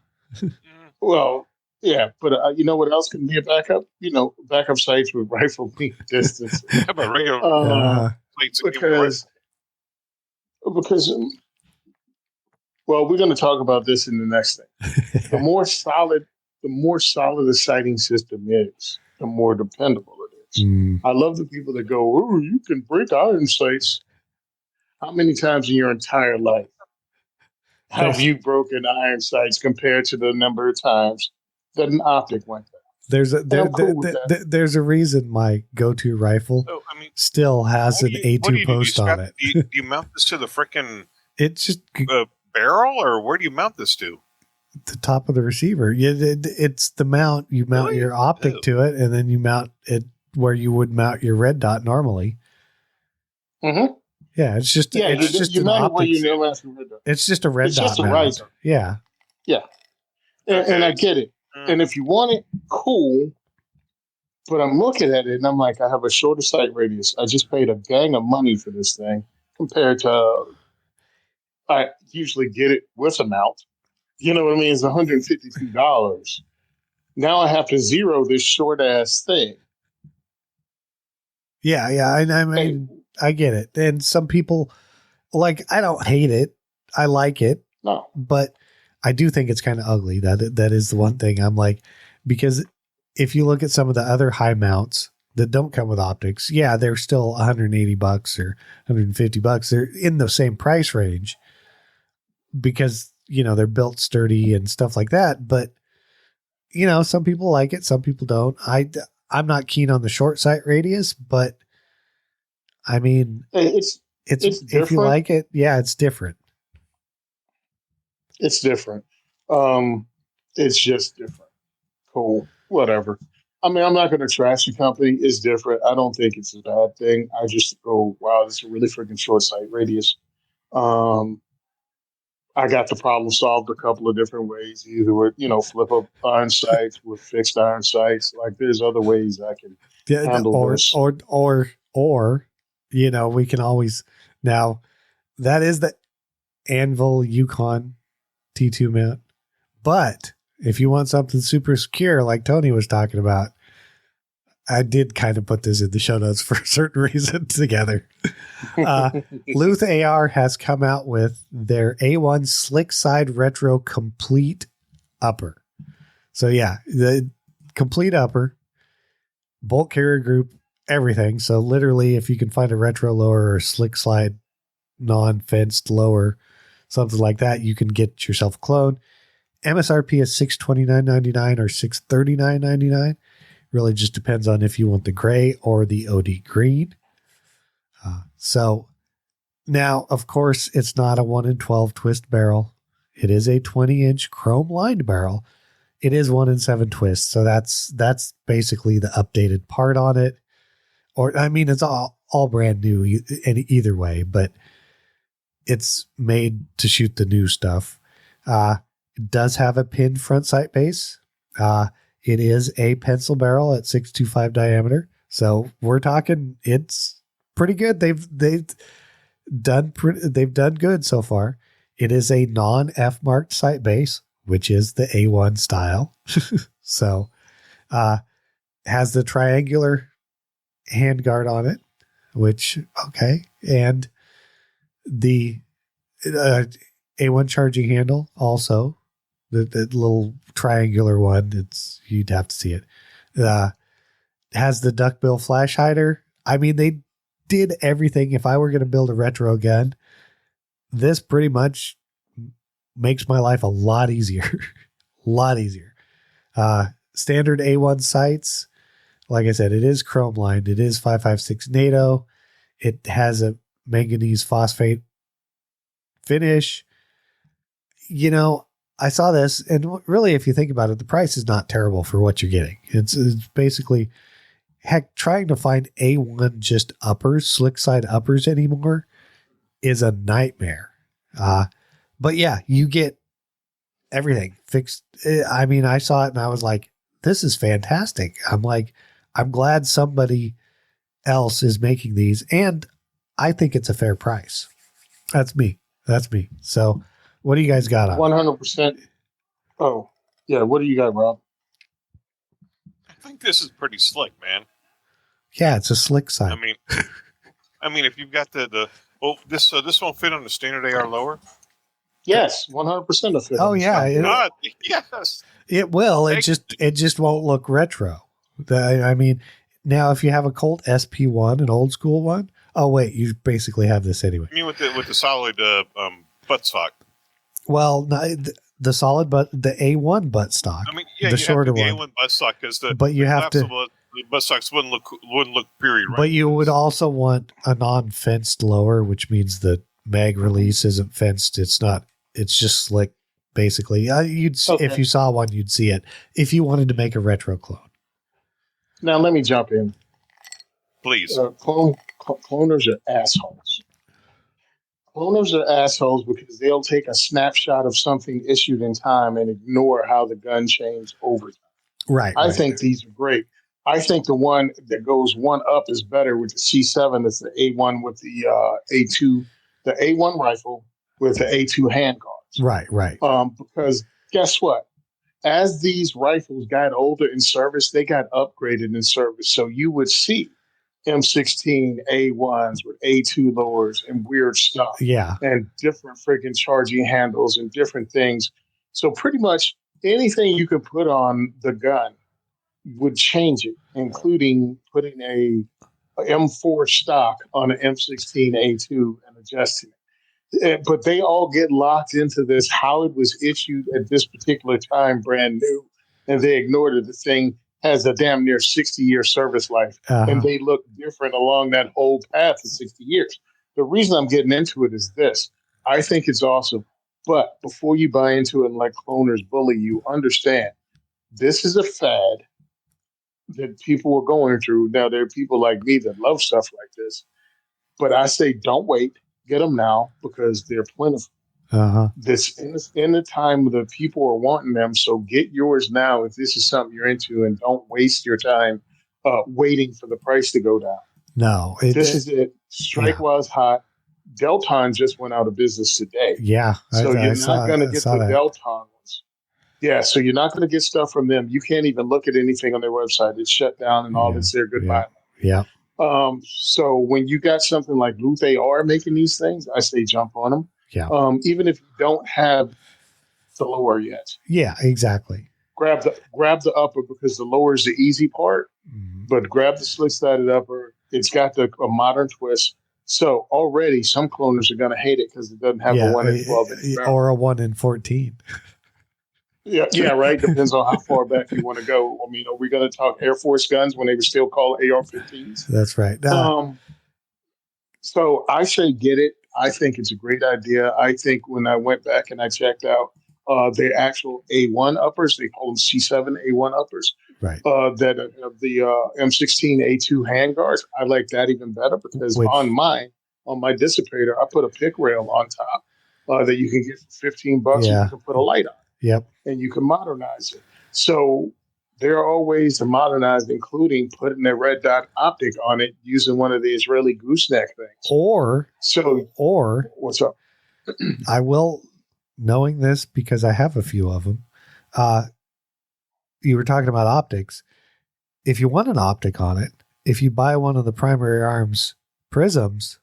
Well, yeah, but you know what else can be a backup? Backup sights with rifle meat distance. How about regular because well, we're going to talk about this in the next thing. The more solid the sighting system is, the more dependable it is. I love the people that go, "Oh, you can break iron sights." How many times in your entire life have you broken iron sights compared to the number of times that an optic went down? There's a reason my go-to rifle still has an A2 post on it. Do you mount this to the frickin' it's just barrel, or where do you mount this to? The top of the receiver. It's the mount. You mount your optic to it, and then you mount it where you would mount your red dot normally. Mm-hmm. Yeah, it's just it's just you an mount it where optic. you know that's a red dot. It's just a red it's dot just a mount. riser. Yeah. And I get it. And if you want it, cool. But I'm looking at it and I'm like, I have a shorter sight radius. I just paid a gang of money for this thing compared to I usually get it with a mount. You know what I mean? It's $152. Now I have to zero this short ass thing. Yeah. I mean, I get it. And some people, I don't hate it. I like it. No. But I do think it's kind of ugly. That is the one thing I'm like, because if you look at some of the other high mounts that don't come with optics, yeah, they're still $180 or $150. They're in the same price range because, they're built sturdy and stuff like that. But, some people like it. Some people don't. I'm not keen on the short sight radius, but I mean, it's if you like it, yeah, it's different. It's different. It's just different. Cool. Whatever. I mean, I'm not going to trash the company. It's different. I don't think it's a bad thing. I just go, wow, this is a really freaking short sight radius. I got the problem solved a couple of different ways, either with, flip up iron sights with fixed iron sights. Like there's other ways I can Yeah, handle this. or we can always now that is the Anvil Yukon T2 mount. But if you want something super secure, like Tony was talking about, I did kind of put this in the show notes for a certain reason together. Luth AR has come out with their A1 Slick Side Retro Complete Upper. So yeah, the complete upper, bolt carrier group, everything. So literally, if you can find a retro lower or slick slide non-fenced lower, something like that, you can get yourself a clone. MSRP is $629.99 or $639.99. Really just depends on if you want the gray or the OD green. So now, of course, it's not a 1 in 12 twist barrel. It is a 20-inch chrome lined barrel. It is 1 in 7 twists. So that's basically the updated part on it. Or, I mean, it's all brand new either way, but it's made to shoot the new stuff. It does have a pinned front sight base. It is a pencil barrel at 6.25 diameter. So we're talking, it's pretty good. They've done good so far. It is a non-F marked sight base, which is the A1 style. So, has the triangular handguard on it, which, okay. And the A1 charging handle also, the little triangular one, you'd have to see it. Has the duckbill flash hider. I mean, they did everything. If I were going to build a retro gun, this pretty much makes my life a lot easier. A lot easier. Standard A1 sights. Like I said, it is chrome lined. It is 5.56 NATO. It has a manganese phosphate finish. I saw this, and really, if you think about it, the price is not terrible for what you're getting. It's basically, heck, trying to find A1 just uppers, slick side uppers anymore is a nightmare. But yeah, you get everything fixed. I mean, I saw it and I was like, this is fantastic. I'm glad somebody else is making these, and I think it's a fair price. That's me. So what do you guys got on? 100%. Oh, yeah. What do you got, Rob? I think this is pretty slick, man. Yeah, it's a slick side. I mean, if you've got this won't fit on the standard AR lower. Yes, 100% of it. Oh yeah, yes, it will. It just won't look retro. I mean, now if you have a Colt SP1, an old school one. Oh wait, you basically have this anyway. I mean, with the solid buttstock. Well, the solid, but the A1 buttstock. I mean, yeah, the shorter the one. A1 buttstock because the buttstocks wouldn't look period. Right? But you would also want a non-fenced lower, which means the mag release isn't fenced. It's not. It's just slick, basically. If you saw one, you'd see it. If you wanted to make a retro clone. Now let me jump in. Please. Cloners are assholes. Cloners are assholes because they'll take a snapshot of something issued in time and ignore how the gun changed over time. Right. I think these are great. I think the one that goes one up is better with the C7. That's the A1 with the A2, the A1 rifle with the A2 handguards. Right. Because guess what? As these rifles got older in service, they got upgraded in service. So you would see M16 A1s with A2 lowers and weird stuff. Yeah. And different freaking charging handles and different things. So pretty much anything you could put on the gun would change it, including putting a M4 stock on an M16 A2 and adjusting it. But they all get locked into this, how it was issued at this particular time, brand new, and they ignored it. The thing has a damn near 60-year service life, and they look different along that whole path of 60 years. The reason I'm getting into it is this. I think it's awesome, but before you buy into it and let cloners bully you, understand this is a fad that people are going through. Now, there are people like me that love stuff like this, but I say don't wait. Get them now because they're plentiful. This in the time the people are wanting them. So get yours now if this is something you're into, and don't waste your time waiting for the price to go down. No, This is it. Strike while it's hot. Delton just went out of business today. Yeah, so you're not going to get the Delton ones. Yeah, so you're not going to get stuff from them. You can't even look at anything on their website. It's shut down and all it's there. Goodbye. Yeah. So when you got something like Luth AR making these things, I say jump on them. Yeah. Even if you don't have the lower yet. Yeah, exactly. Grab the upper, because the lower is the easy part. Mm-hmm. But grab the slit-sided upper. It's got a modern twist. So already some cloners are going to hate it because it doesn't have a 1 in 12 or a 1 in 14. Yeah, right. Depends on how far back you want to go. I mean, are we going to talk Air Force guns when they were still called AR-15s? That's right. So I say get it. I think it's a great idea. I think when I went back and I checked out the actual A1 uppers, they call them C7 A1 uppers. Right. That the M16 A2 handguards, I like that even better because on my dissipator, I put a pick rail on top that you can get for $15. Yeah. You can put a light on. Yep. And you can modernize it. So there are all ways to modernize, including putting a red dot optic on it using one of the Israeli gooseneck things. Or what's up? I will, knowing this because I have a few of them. You were talking about optics. If you want an optic on it, if you buy one of the Primary Arms prisms,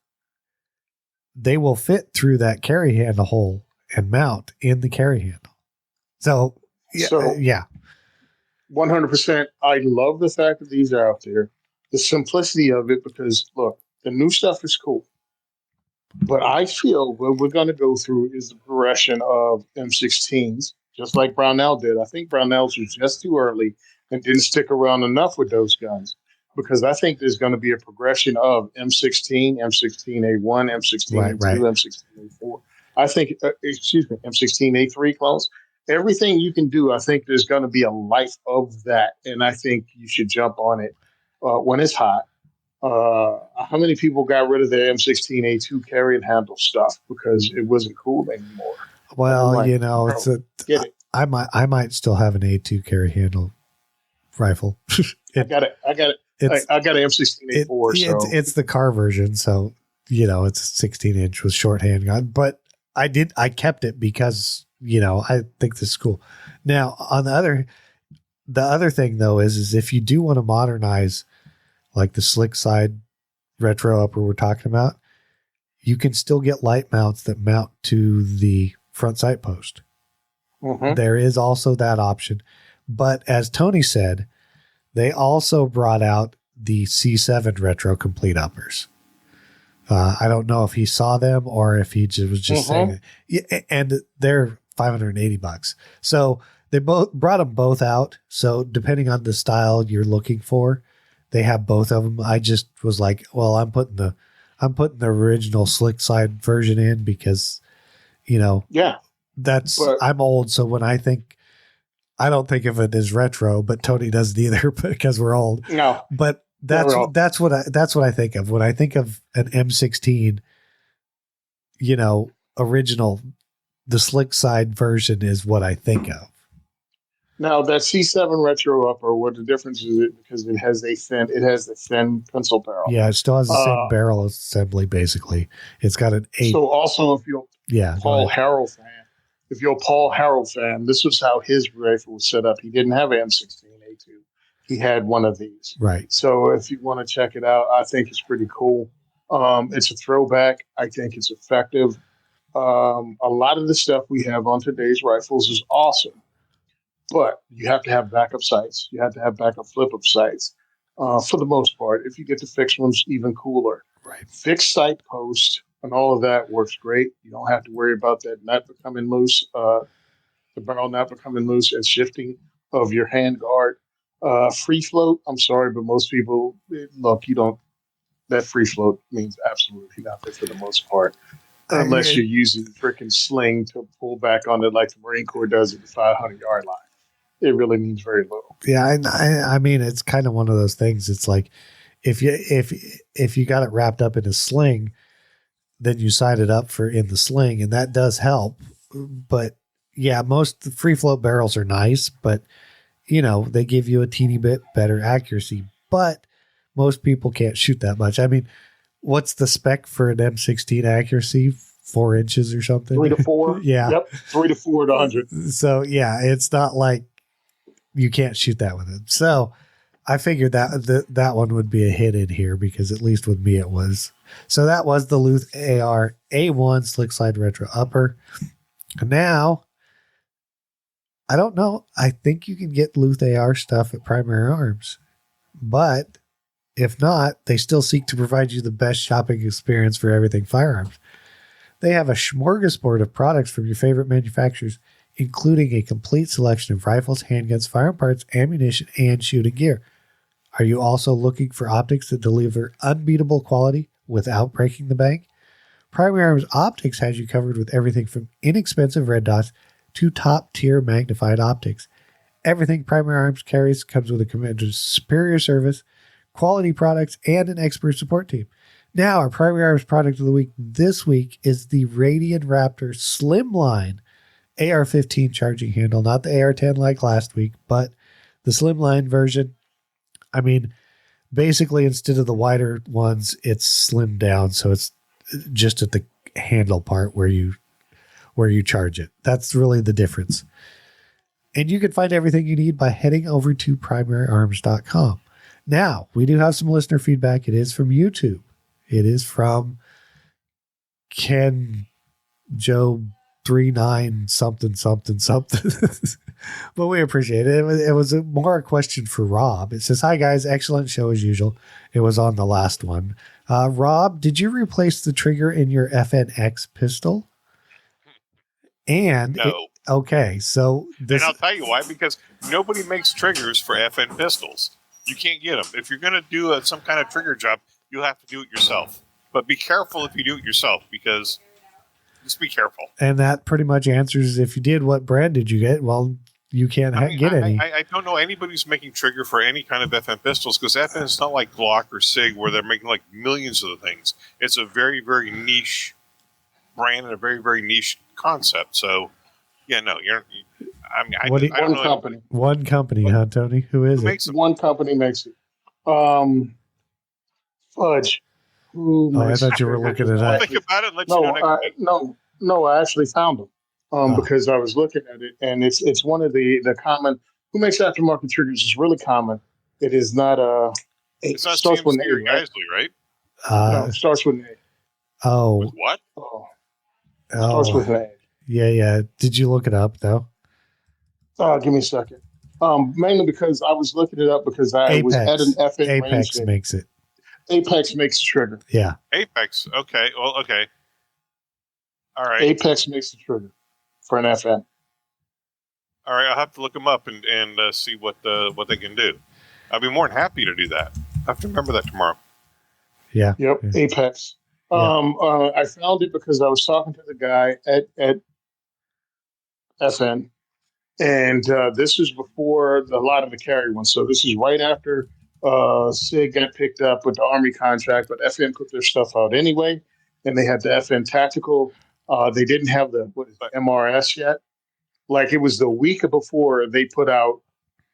they will fit through that carry handle hole and mount in the carry handle. So 100%. I love the fact that these are out there. The simplicity of it, because look, the new stuff is cool. But I feel what we're going to go through is the progression of M16s, just like Brownell did. I think Brownell's was just too early and didn't stick around enough with those guns, because I think there's going to be a progression of M16, M16A1, M16A2, M16A4. I think, M16A3 clones. Everything you can do, I think there's going to be a life of that, and I think you should jump on it when it's hot. How many people got rid of their M16A2 carry and handle stuff because it wasn't cool anymore? Well, like, I might still have an A2 carry handle rifle. I got it. I got an M16A4. It's the car version, so it's a 16-inch with short handgun. But I kept it because I think this is cool. Now, on the other thing though is if you do want to modernize, like the slick side retro upper we're talking about, you can still get light mounts that mount to the front sight post. Mm-hmm. There is also that option. But as Tony said, they also brought out the C7 retro complete uppers. I don't know if he saw them or if he was just saying it. And they're $580. So they both brought them both out. So depending on the style you're looking for, they have both of them. I just was like, well, I'm putting the original slick side version in because, I'm old. So when I don't think of it as retro, but Tony doesn't either because we're old. No, but that's what I think of when I think of an M16, original, the slick side version is what I think of. Now that C7 retro upper, what the difference is because it has the thin pencil barrel. Yeah, it still has the same barrel assembly. Basically, it's got an 8. So also, if you're Paul Harrell fan, this was how his rifle was set up. He didn't have an M16A2. He had one of these. Right. So if you want to check it out, I think it's pretty cool. It's a throwback. I think it's effective. A lot of the stuff we have on today's rifles is awesome. But you have to have backup sights. You have to have backup flip-up sights for the most part. If you get the fixed ones, even cooler. Right. Fixed sight post and all of that works great. You don't have to worry about that nut becoming loose, the barrel nut becoming loose and shifting of your hand guard. Free float, I'm sorry, but most people, that free float means absolutely nothing for the most part. Unless you're using the freaking sling to pull back on it like the Marine Corps does at the 500-yard line. It really means very little. Yeah, I mean, it's kind of one of those things. It's like if you got it wrapped up in a sling, than you sign it up for in the sling, and that does help. But yeah, most free float barrels are nice, but they give you a teeny bit better accuracy. But most people can't shoot that much. I mean, what's the spec for an M16 accuracy? 4 inches or something? 3 to 4. Yeah. Yep. 3 to 4 to 100. So yeah, it's not like you can't shoot that with it. So I figured that one would be a hit in here because at least with me it was. So that was the Luth AR A1 Slick Slide Retro Upper. Now, I don't know. I think you can get Luth AR stuff at Primary Arms. But if not, they still seek to provide you the best shopping experience for everything firearms. They have a smorgasbord of products from your favorite manufacturers, including a complete selection of rifles, handguns, firearm parts, ammunition, and shooting gear. Are you also looking for optics that deliver unbeatable quality without breaking the bank? Primary Arms Optics has you covered with everything from inexpensive red dots to top-tier magnified optics. Everything Primary Arms carries comes with a commitment to superior service, quality products, and an expert support team. Now, our Primary Arms product of the week this week is the Radian Raptor Slimline AR-15 charging handle. Not the AR-10 like last week, but the Slimline version. I mean, basically, instead of the wider ones, it's slimmed down, so it's just at the handle part where you charge it. That's really the difference. And you can find everything you need by heading over to primaryarms.com. Now, we do have some listener feedback. It is from YouTube. It is from Ken Joe 39 something. But we appreciate it. It was more a question for Rob. It says, "Hi guys, excellent show as usual." It was on the last one. Rob, did you replace the trigger in your FNX pistol? And no. Okay, so and I'll tell you why, because nobody makes triggers for FN pistols. You can't get them. If you're going to do some kind of trigger job, you'll have to do it yourself. But be careful if you do it yourself, because just be careful. And that pretty much answers if you did, what brand did you get? Well, you can't get any. I don't know anybody who's making trigger for any kind of FN pistols, because FN is not like Glock or SIG where they're making like millions of the things. It's a very, very niche brand and a very, very niche concept. So, yeah, no, you're. I mean, I don't know company. One company, huh, Tony? Who is it? One company makes it. Fudge. I thought you were looking it up. Think about it. Let you know next week. No, I actually found them because I was looking at it, and it's one of the common. Who makes aftermarket triggers is really common. It is not a. It's not starts with CMC or an A, right? Geisley, right? No, it starts with an A. Oh. With what? Starts with an A. Yeah. Did you look it up though? Give me a second. Mainly because I was looking it up because I was at an FN range. Apex makes it. Apex makes the trigger. Yeah. Apex. Okay. Well, okay. All right. Apex makes the trigger for an FN. All right. I'll have to look them up and see what they can do. I'll be more than happy to do that. I have to remember that tomorrow. Yeah. Yep. Yeah. Apex. Yeah. I found it because I was talking to the guy at FN, and this is before a lot of the carry ones. So this is right after SIG got picked up with the Army contract, but FN put their stuff out anyway, and they had the FN Tactical. They didn't have the MRS yet. Like, it was the week before they put out,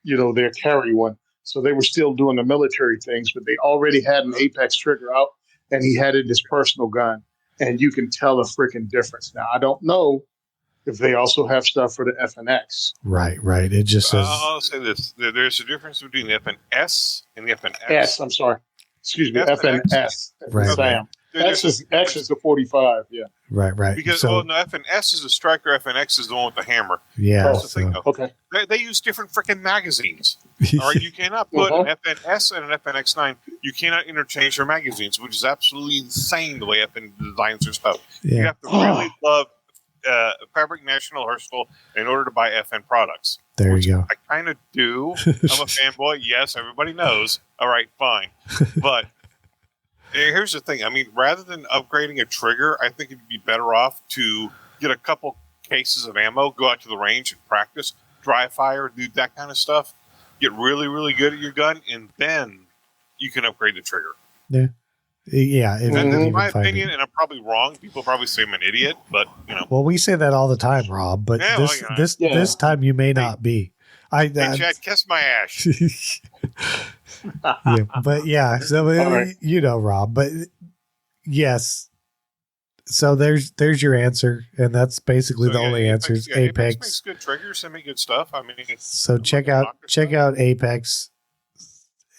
their carry one. So they were still doing the military things, but they already had an Apex trigger out, and he had it in his personal gun. And you can tell a freaking difference. Now, I don't know if they also have stuff for the FNX. Right. It just says... I'll say this. There's a difference between the FNS and the FNX. S, I'm sorry. Excuse me, FNS. Right. Sam. X is the 45, yeah. Right. Because the FNS is a striker, FNX is the one with the hammer. Yeah. That's the thing, though. Okay. They use different freaking magazines. All right, you cannot put an FNS and an FNX9. You cannot interchange their magazines, which is absolutely insane the way FN designs their stuff. Yeah. You have to really love Fabric National Herstal in order to buy FN products. There you go. I kind of do. I'm a fanboy. Yes, everybody knows. All right, fine. But here's the thing. I mean, rather than upgrading a trigger, I think it'd be better off to get a couple cases of ammo, go out to the range and practice, dry fire, do that kind of stuff, get really, really good at your gun, and then you can upgrade the trigger. Yeah. Yeah, if you And can in even my find opinion, it. and I'm probably wrong. People probably say I'm an idiot, but Well, we say that all the time, Rob. But Yeah, well, you know, this time you may not be. hey, Chad, kiss my ass. Yeah, but yeah. So right. you know, Rob. But yes. So there's your answer, and that's basically the only answer. Is Apex makes good triggers. They make good stuff. I mean, so check out Apex,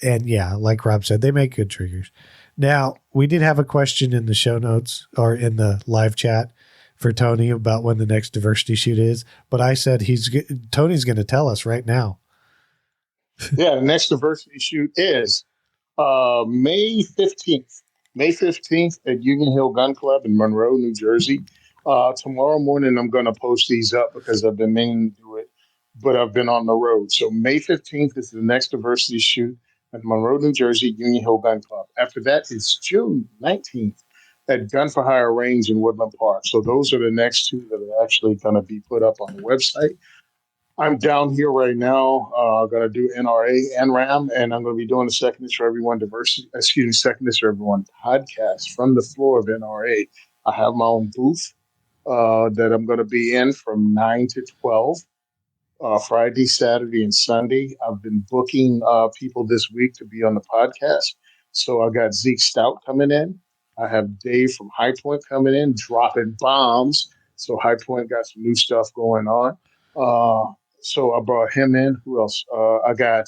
and yeah, like Rob said, they make good triggers. Now we did have a question in the show notes or in the live chat for Tony about when the next diversity shoot is, but I said Tony's going to tell us right now. Yeah, the next diversity shoot is May 15th. May 15th at Union Hill Gun Club in Monroe, New Jersey. Tomorrow morning, I'm going to post these up because I've been meaning to do it, but I've been on the road. So May 15th is the next diversity shoot at Monroe, New Jersey, Union Hill Gun Club. After that is June 19th at Gun for Hire Range in Woodland Park. So those are the next two that are actually going to be put up on the website. I'm down here right now, going to do NRA and RAM, and I'm going to be doing the Second is for Everyone Second is for Everyone podcast from the floor of NRA. I have my own booth that I'm going to be in from 9 to 12, Friday, Saturday, and Sunday. I've been booking people this week to be on the podcast. So I got Zeke Stout coming in. I have Dave from High Point coming in, dropping bombs. So High Point got some new stuff going on. So I brought him in. Who else? I got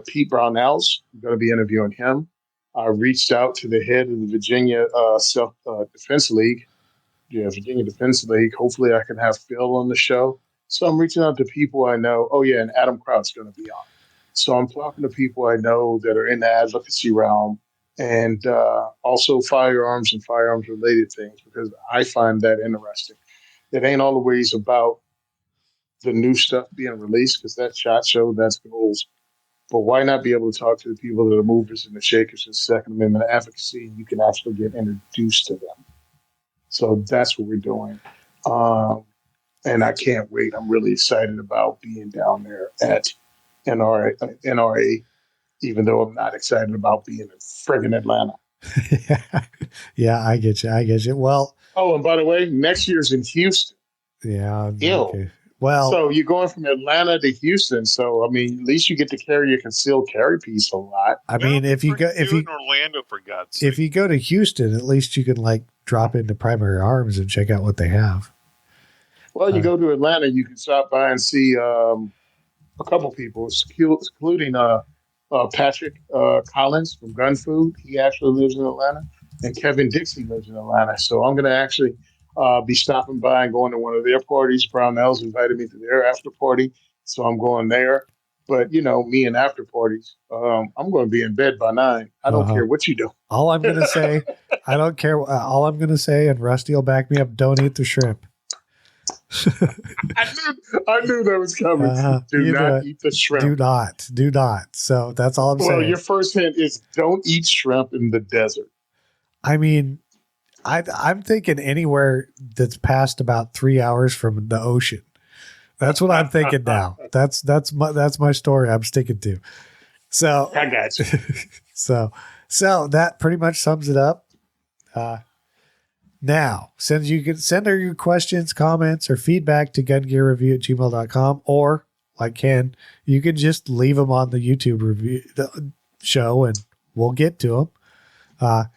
Pete Brownells. I'm going to be interviewing him. I reached out to the head of the Virginia Self Defense League. Yeah, Virginia Defense League. Hopefully I can have Phil on the show. So I'm reaching out to people I know. Oh, yeah, and Adam Kraut's going to be on. So I'm talking to people I know that are in the advocacy realm and also firearms and firearms-related things because I find that interesting. It ain't always about the new stuff being released because that's SHOT Show, that's goals. But why not be able to talk to the people that are movers and the shakers in Second Amendment advocacy? And you can actually get introduced to them. So that's what we're doing. And I can't wait. I'm really excited about being down there at NRA, even though I'm not excited about being in friggin' Atlanta. Yeah, I get you. Well. Oh, and by the way, next year's in Houston. Yeah. Ew. Okay. Well, so you're going from Atlanta to Houston. So, I mean, at least you get to carry your concealed carry piece a lot. I mean, if you in Orlando, for God's sake. If you go to Houston, at least you can like drop into Primary Arms and check out what they have. Well, you go to Atlanta, you can stop by and see a couple people, including Patrick Collins from Gun Food. He actually lives in Atlanta, and Kevin Dixie lives in Atlanta. So I'm going to actually be stopping by and going to one of their parties. Brownells invited me to their after party, so I'm going there. But, you know, me and after parties, I'm going to be in bed by 9. I don't care what you do. All I'm going to say, I don't care. All I'm going to say, and Rusty will back me up, don't eat the shrimp. I knew that was coming. Do not eat the shrimp. Do not. So that's all I'm saying. Well, your first hint is don't eat shrimp in the desert. I mean, I'm thinking anywhere that's past about 3 hours from the ocean. That's what I'm thinking now. That's my story I'm sticking to. So I got you. So that pretty much sums it up. Now, you can send her your questions, comments, or feedback to gungearreview@gmail.com, or like Ken, you can just leave them on the YouTube review show and we'll get to them.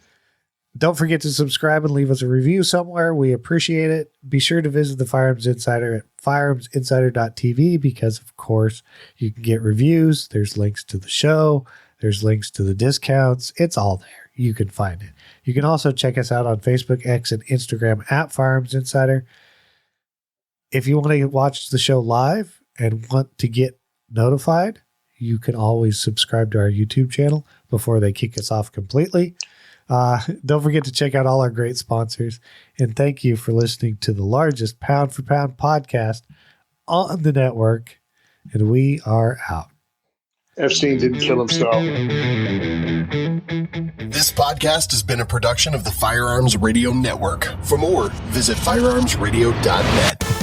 Don't forget to subscribe and leave us a review somewhere. We appreciate it. Be sure to visit the Firearms Insider at firearmsinsider.tv because, of course, you can get reviews. There's links to the show. There's links to the discounts. It's all there. You can find it. You can also check us out on Facebook, X, and Instagram at Firearms Insider. If you want to watch the show live and want to get notified, you can always subscribe to our YouTube channel before they kick us off completely. Don't forget to check out all our great sponsors. And thank you for listening to the largest pound for pound podcast on the network. And we are out. Epstein didn't kill himself. This podcast has been a production of the Firearms Radio Network. For more, visit firearmsradio.net.